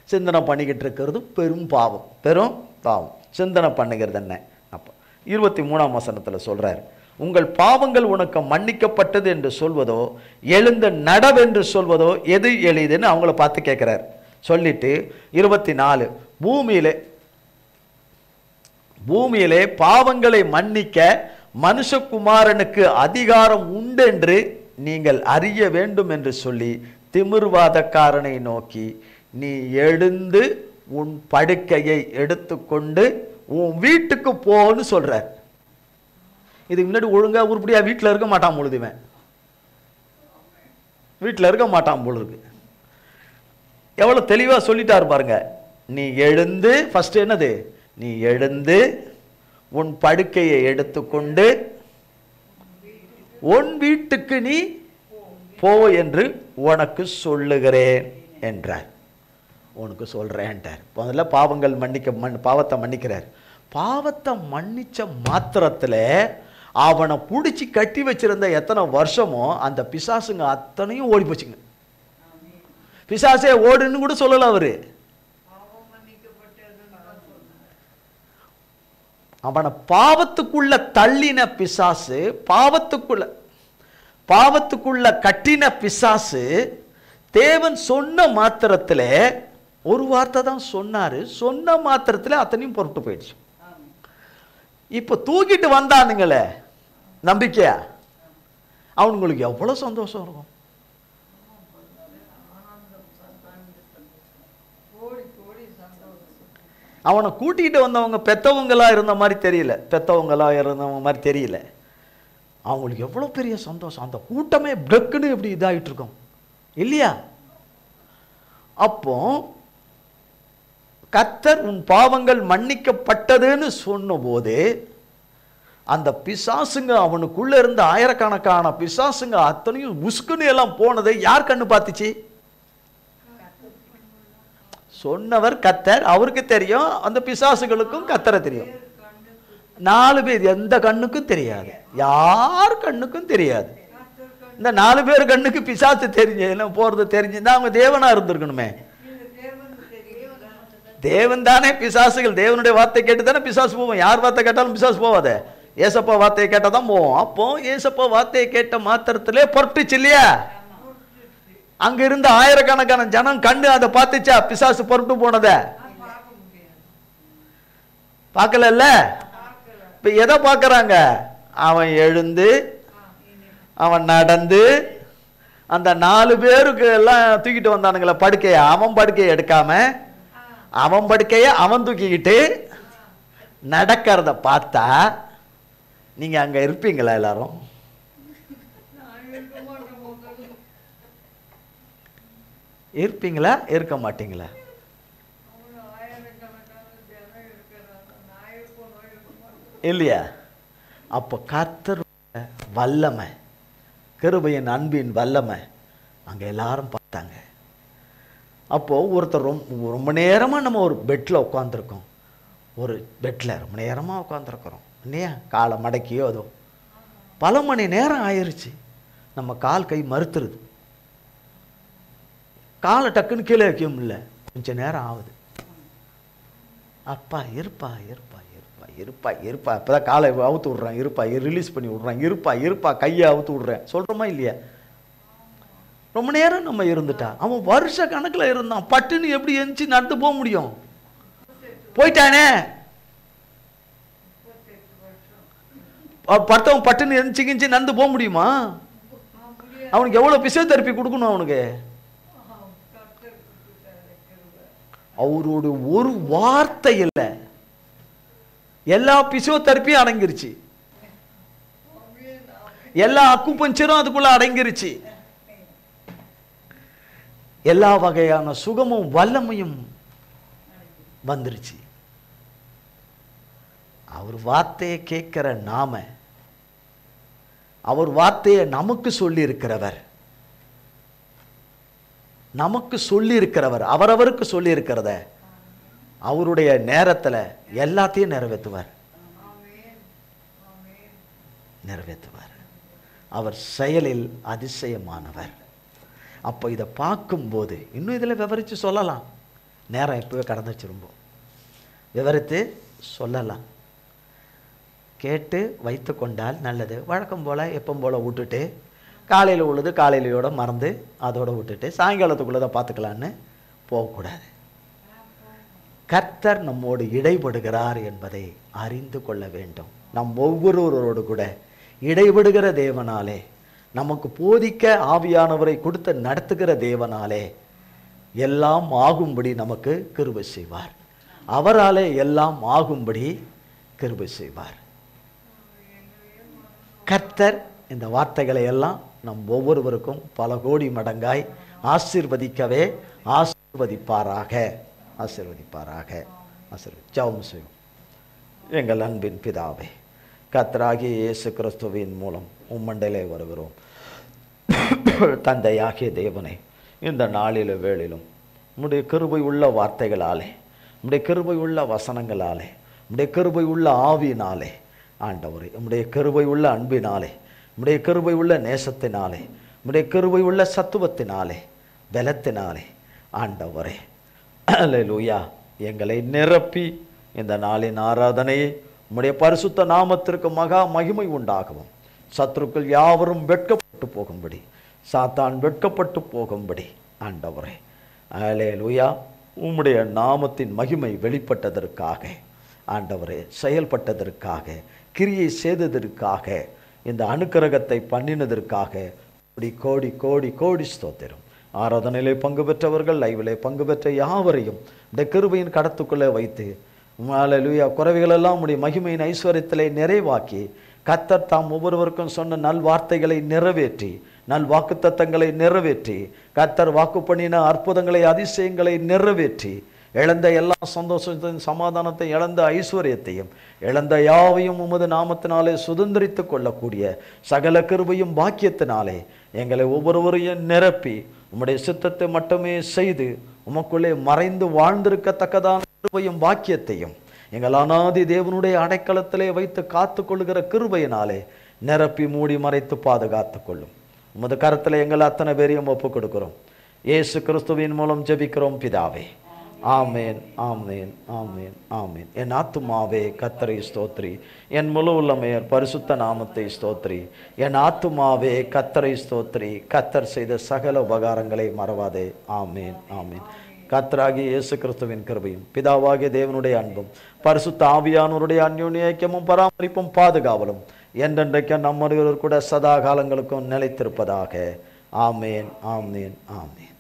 சிந்தனை பண்ணிக்கிட்டு இருக்கிறது பெரும் பாவம். பெரும் பாவம். சிந்தனை பண்ணுகிறது என்ன? அப்போ 23ஆம் வசனத்தில் சொல்றார், உங்கள் பாவங்கள் உனக்கு மன்னிக்கப்பட்டது என்று சொல்வதோ எழுந்த நடவென்று சொல்வதோ எது எளிதுன்னு அவங்கள பார்த்து கேட்கிறார். சொல்லிட்டு 24, பூமியிலே பாவங்களை மன்னிக்க மனுஷகுமாரனுக்கு அதிகாரம் உண்டென்று நீங்கள் அறிய வேண்டும் என்று சொல்லி திமிர்வாதக்காரனை நோக்கி, நீ எழுந்து உன் படுக்கையை எடுத்துக்கொண்டு உன் வீட்டுக்கு போன்னு சொல்றார். இதுக்கு முன்னாடி ஒழுங்கா உருப்படியா வீட்டில் இருக்க மாட்டான் பொழுதுவேன், வீட்டில் இருக்க மாட்டான் பொழுது. எவ்வளவு தெளிவா சொல்லிட்டாரு பாருங்க. நீ எழுந்து, ஃபர்ஸ்ட் என்னது? நீ எழுந்து உன் படுக்கையை எடுத்துக்கொண்டு உன் வீட்டுக்கு நீ போ என்று உனக்கு சொல்லுகிறேன் என்றார். உனக்கு சொல்றேன்ட்டார். முதல்ல பாவங்கள் பாவத்தை மன்னிக்கிறார். பாவத்தை மன்னிச்ச மாத்திரத்துல அவனை பிடிச்சி கட்டி வச்சிருந்த எத்தனை வருஷமோ அந்த பிசாசுங்க அத்தனையும் ஓடி போச்சுங்க. பிசாசே ஓடுன்னு கூட சொல்லல அவரு. அவனை பாவத்துக்குள்ள தள்ளின பிசாசு, பாவத்துக்குள்ள கட்டின பிசாசு தேவன் சொன்ன மாத்திரத்துல, ஒரு வார்த்தை தான் சொன்னாரு, சொன்ன மாத்திரத்துல அத்தனையும் பொருட்டு போயிடுச்சு. இப்ப தூக்கிட்டு வந்தானுங்களே நம்பிக்கையா, அவனுங்களுக்கு எவ்வளவு சந்தோஷம் இருக்கும். அவனை கூட்டிகிட்டு வந்தவங்க பெத்தவங்களா இருந்த மாதிரி தெரியல, அவங்களுக்கு எவ்வளோ பெரிய சந்தோஷம். அந்த கூட்டமே பிளக்குன்னு எப்படி இதாகிட்டு இருக்கும் இல்லையா? அப்போ கர்த்தர் உன் பாவங்கள் மன்னிக்கப்பட்டதுன்னு சொன்ன போது அந்த பிசாசுங்க, அவனுக்குள்ள இருந்த ஆயிரக்கணக்கான பிசாசுங்க அத்தனையும் உஸ்குன்னு எல்லாம் போனதை யார் கண்ணு பார்த்துச்சு? சொன்னவர் கர்த்தர், அவருக்கு தெரியும், அந்த பிசாசுகளுக்கும் கர்த்தரை தெரியும். 4 பேர், எந்த கண்ணுக்கும் தெரியாது, யார் கண்ணுக்கும் தெரியாது. இந்த 4 பேர் கண்ணுக்கு பிசாசு தெரிஞ்சு போறது தெரிஞ்சுதான் அவங்க தேவனா இருந்திருக்கணுமே. தேவன் தானே பிசாசுகள், தேவனுடைய வார்த்தை கேட்டு தானே பிசாசு போவோம். யார் வார்த்தை கேட்டாலும் பிசாசு போவாத, ஏசப்பா வார்த்தையை கேட்டாதான் போவோம். அப்போ ஏசப்பா வார்த்தையை கேட்ட மாத்திரத்திலே பொறுட்டுச்சு இல்லையா? அங்க இருந்த ஆயிரக்கணக்கான ஜனம் கண்டு அதை பார்த்துச்சா பிசாசு பொறுட்டு போனத? பார்க்கல. இப்ப எதை பார்க்கறாங்க? அவன் எழுந்து, அவன் நடந்து, அந்த 4 பேருக்கு எல்லாம் தூக்கிட்டு வந்தானுங்கள படுக்கைய, அவன் படுக்கையை எடுக்காம அவன் படுக்கைய அவன் தூக்கிக்கிட்டு நடக்கிறத பார்த்தா நீங்க அங்க இருப்பீங்களா? எல்லாரும் இருப்பீங்களா? இருக்க மாட்டீங்களா? இல்லையா? அப்போ கர்த்தர் வல்லமை, கிருபையின் அன்பின் வல்லமை அங்க எல்லாரும் பார்த்தாங்க. அப்போ ஒருத்தர் ரொம்ப நேரமா நம்ம ஒரு பெட்ல உட்காந்துருக்கோம், ஒரு பெட்ல ரொம்ப நேரமா உட்காந்துருக்கிறோம் இல்லையா? காலை மடக்கியோ அதோ பல மணி நேரம் ஆயிடுச்சு, நம்ம கால் கை மறுத்துருது, காலை டக்குன்னு கீழே வைக்க முடியல, கொஞ்சம் நேரம் ஆகுது. அப்பா இருப்பா இருப்பா இருப்பா இருப்பா இருப்பா, இப்போதான் காலை அவுத்து விட்றேன், இருப்பா ரிலீஸ் பண்ணி விட்றேன், இருப்பா இருப்பா கையை அவுத்து விட்றேன் சொல்கிறோமா இல்லையா? ரொம்ப நேரம் நம்ம இருந்துட்டா, அவன் வருஷ கணக்கில் இருந்தான், பட்டுன்னு எப்படி எந்திச்சு நடந்து போக முடியும்? போயிட்டானே, பட்டவன் பட்டுன்னு எந்திச்சு நடந்து போக முடியுமா? அவனுக்கு எவ்வளோ பிசியோதெரப்பி கொடுக்கணும்? அவனுக்கு அவரோட ஒரு வார்த்தை இல்லை, எல்லா பிசியோதெரப்பியும் அடங்கிருச்சு, எல்லா அக்குபஞ்சரும் அதுக்குள்ள அடங்கிருச்சு, எல்லா வகையான சுகமும் வல்லமையும் வந்துருச்சு. அவர் வார்த்தையை கேட்கிற நாம, அவர் வார்த்தையை நமக்கு சொல்லி இருக்கிறவர், நமக்கு சொல்லி இருக்கிறவர், அவரவருக்கு சொல்லி இருக்கிறத அவருடைய நேரத்தில் எல்லாத்தையும் நிறைவேற்றுவார். அவர் செயலில் அதிசயமானவர். அப்போ இதை பார்க்கும்போது இன்னும் இதில் விவரித்து சொல்லலாம், நேரம் இப்போவே கடந்துச்சு, ரொம்ப விவரித்து சொல்லலாம். கேட்டு வைத்து கொண்டால் நல்லது. வழக்கம் போல் எப்போ போல் விட்டுட்டு காலையில் உள்ளது காலையிலையோட மறந்து அதோட விட்டுட்டு சாயங்காலத்துக்குள்ளே தான் பார்த்துக்கலான்னு போகக்கூடாது. கர்த்தர் நம்மோடு இடைபடுகிறார் என்பதை அறிந்து கொள்ள வேண்டும். நம் ஒவ்வொருவரோடு கூட இடைபடுகிற தேவனாலே, நமக்கு போதிக்க ஆவியானவரை கொடுத்து நடத்துகிற தேவனாலே எல்லாம் ஆகும்படி நமக்கு கிருபை செய்வார். அவராலே எல்லாம் ஆகும்படி கிருபை செய்வார். கர்த்தர் இந்த வார்த்தைகளை எல்லாம் நம் ஒவ்வொருவருக்கும் பல கோடி மடங்காய் ஆசீர்வதிக்கவே ஆசீர்வதிப்பாராக. ஜெபம் செய்வோம். எங்கள் அன்பின் பிதாவே, கர்த்தராகிய இயேசு கிறிஸ்துவின் மூலம் உம்மண்டையிலே வருகிறோம். தந்தையாகிய தேவனே, இந்த நாளில வேளிலும் உம்முடைய கிருபை உள்ள வார்த்தைகளாலே, உம்முடைய கிருபை உள்ள வசனங்களாலே, உம்முடைய கிருபை உள்ள ஆவியினாலே, ஆண்டவரே உம்முடைய கிருபை உள்ள அன்பினாலே, உம்முடைய கிருபை உள்ள நேசத்தினாலே, உம்முடைய கிருபை உள்ள சத்துவத்தினாலே, பலத்தினாலே, ஆண்டவரே அல்லேலூயா, எங்களை நிரப்பி இந்த நாளின் ஆராதனையை உம்முடைய பரிசுத்த நாமத்திற்கு மகா மகிமை உண்டாகவும், சத்துருக்கள் யாவரும் வெட்கப்பட்டு போகும்படி, சாத்தான் வெட்கப்பட்டு போகும்படி, ஆண்டவரே அல்லேலூயா, உம்முடைய நாமத்தின் மகிமை வெளிப்பட்டதற்காக, ஆண்டவரே செயல்பட்டதற்காக, கிரியை செய்ததற்காக, இந்த அனுக்கிரகத்தை பண்ணினதற்காக கோடி கோடி கோடி ஸ்தோத்திரம். ஆராதனையிலே பங்கு பெற்றவர்கள், லைவிலே பங்கு பெற்ற யாவரையும் இந்த கிருபையின் கடத்துக்குள்ளே வைத்து அல்லேலூயா, குறைவுகளெல்லாம் உடைய மகிமையின் ஐஸ்வர்யத்திலே நிறைவாக்கி, கர்த்தர் தாம் ஒவ்வொருவருக்கும் சொன்ன நல் வார்த்தைகளை நிறைவேற்றி, நல் வாக்குத்தத்தங்களை நிறைவேற்றி, கர்த்தர் வாக்கு பண்ணின அற்புதங்களை அதிசயங்களை நிறைவேற்றி, இழந்த எல்லா சந்தோஷத்தையும் சமாதானத்தை, இழந்த ஐஸ்வர்யத்தையும், இழந்த யாவையும் உமது நாமத்தினாலே சுதந்திரித்து கொள்ளக்கூடிய சகல கிருபையும் பாக்கியத்தினாலே எங்களை ஒவ்வொருவரையும் நிரப்பி உம்முடைய சித்தத்தை மட்டுமே செய்து உமக்குள்ளே மறைந்து வாழ்ந்திருக்கத்தக்கதான கிருபையும் பாக்கியத்தையும் எங்கள் அநாதி தேவனுடைய அடைக்கலத்திலே வைத்து காத்து கொள்ளுகிற கிருபையினாலே நிரப்பி மூடி மறைத்து பாதுகாத்து கொள்ளும். உமது கரத்தில் எங்கள் அத்தனை பேரையும் ஒப்புக் கொடுக்கிறோம். இயேசு கிறிஸ்துவின் மூலம் ஜெபிக்கிறோம் பிதாவே. ஆமேன், ஆமேன், ஆமேன், ஆமேன். என் ஆத்துமாவே கர்த்தரை ஸ்தோத்ரி, என் முழு உள்ளமையர் பரிசுத்த நாமத்தை ஸ்தோத்ரி. என் ஆத்துமாவே கர்த்தரை ஸ்தோத்ரி, கர்த்தர் செய்த சகல உபகாரங்களை மறவாதே. ஆமேன், ஆமேன். கர்த்தராகிய இயேசு கிறிஸ்துவின் கிருபையும், பிதாவாகிய தேவனுடைய அன்பும், பரிசுத்த ஆவியானவருடைய அந்யோன்ய ஐக்கியமும் பராமரிப்பும் பாதுகாவலும் என்றென்றைக்கும் நம்மொருவர் கூட சதா காலங்களுக்கும் நிலைத்திருப்பதாக. ஆமேன், ஆமேன், ஆமேன்.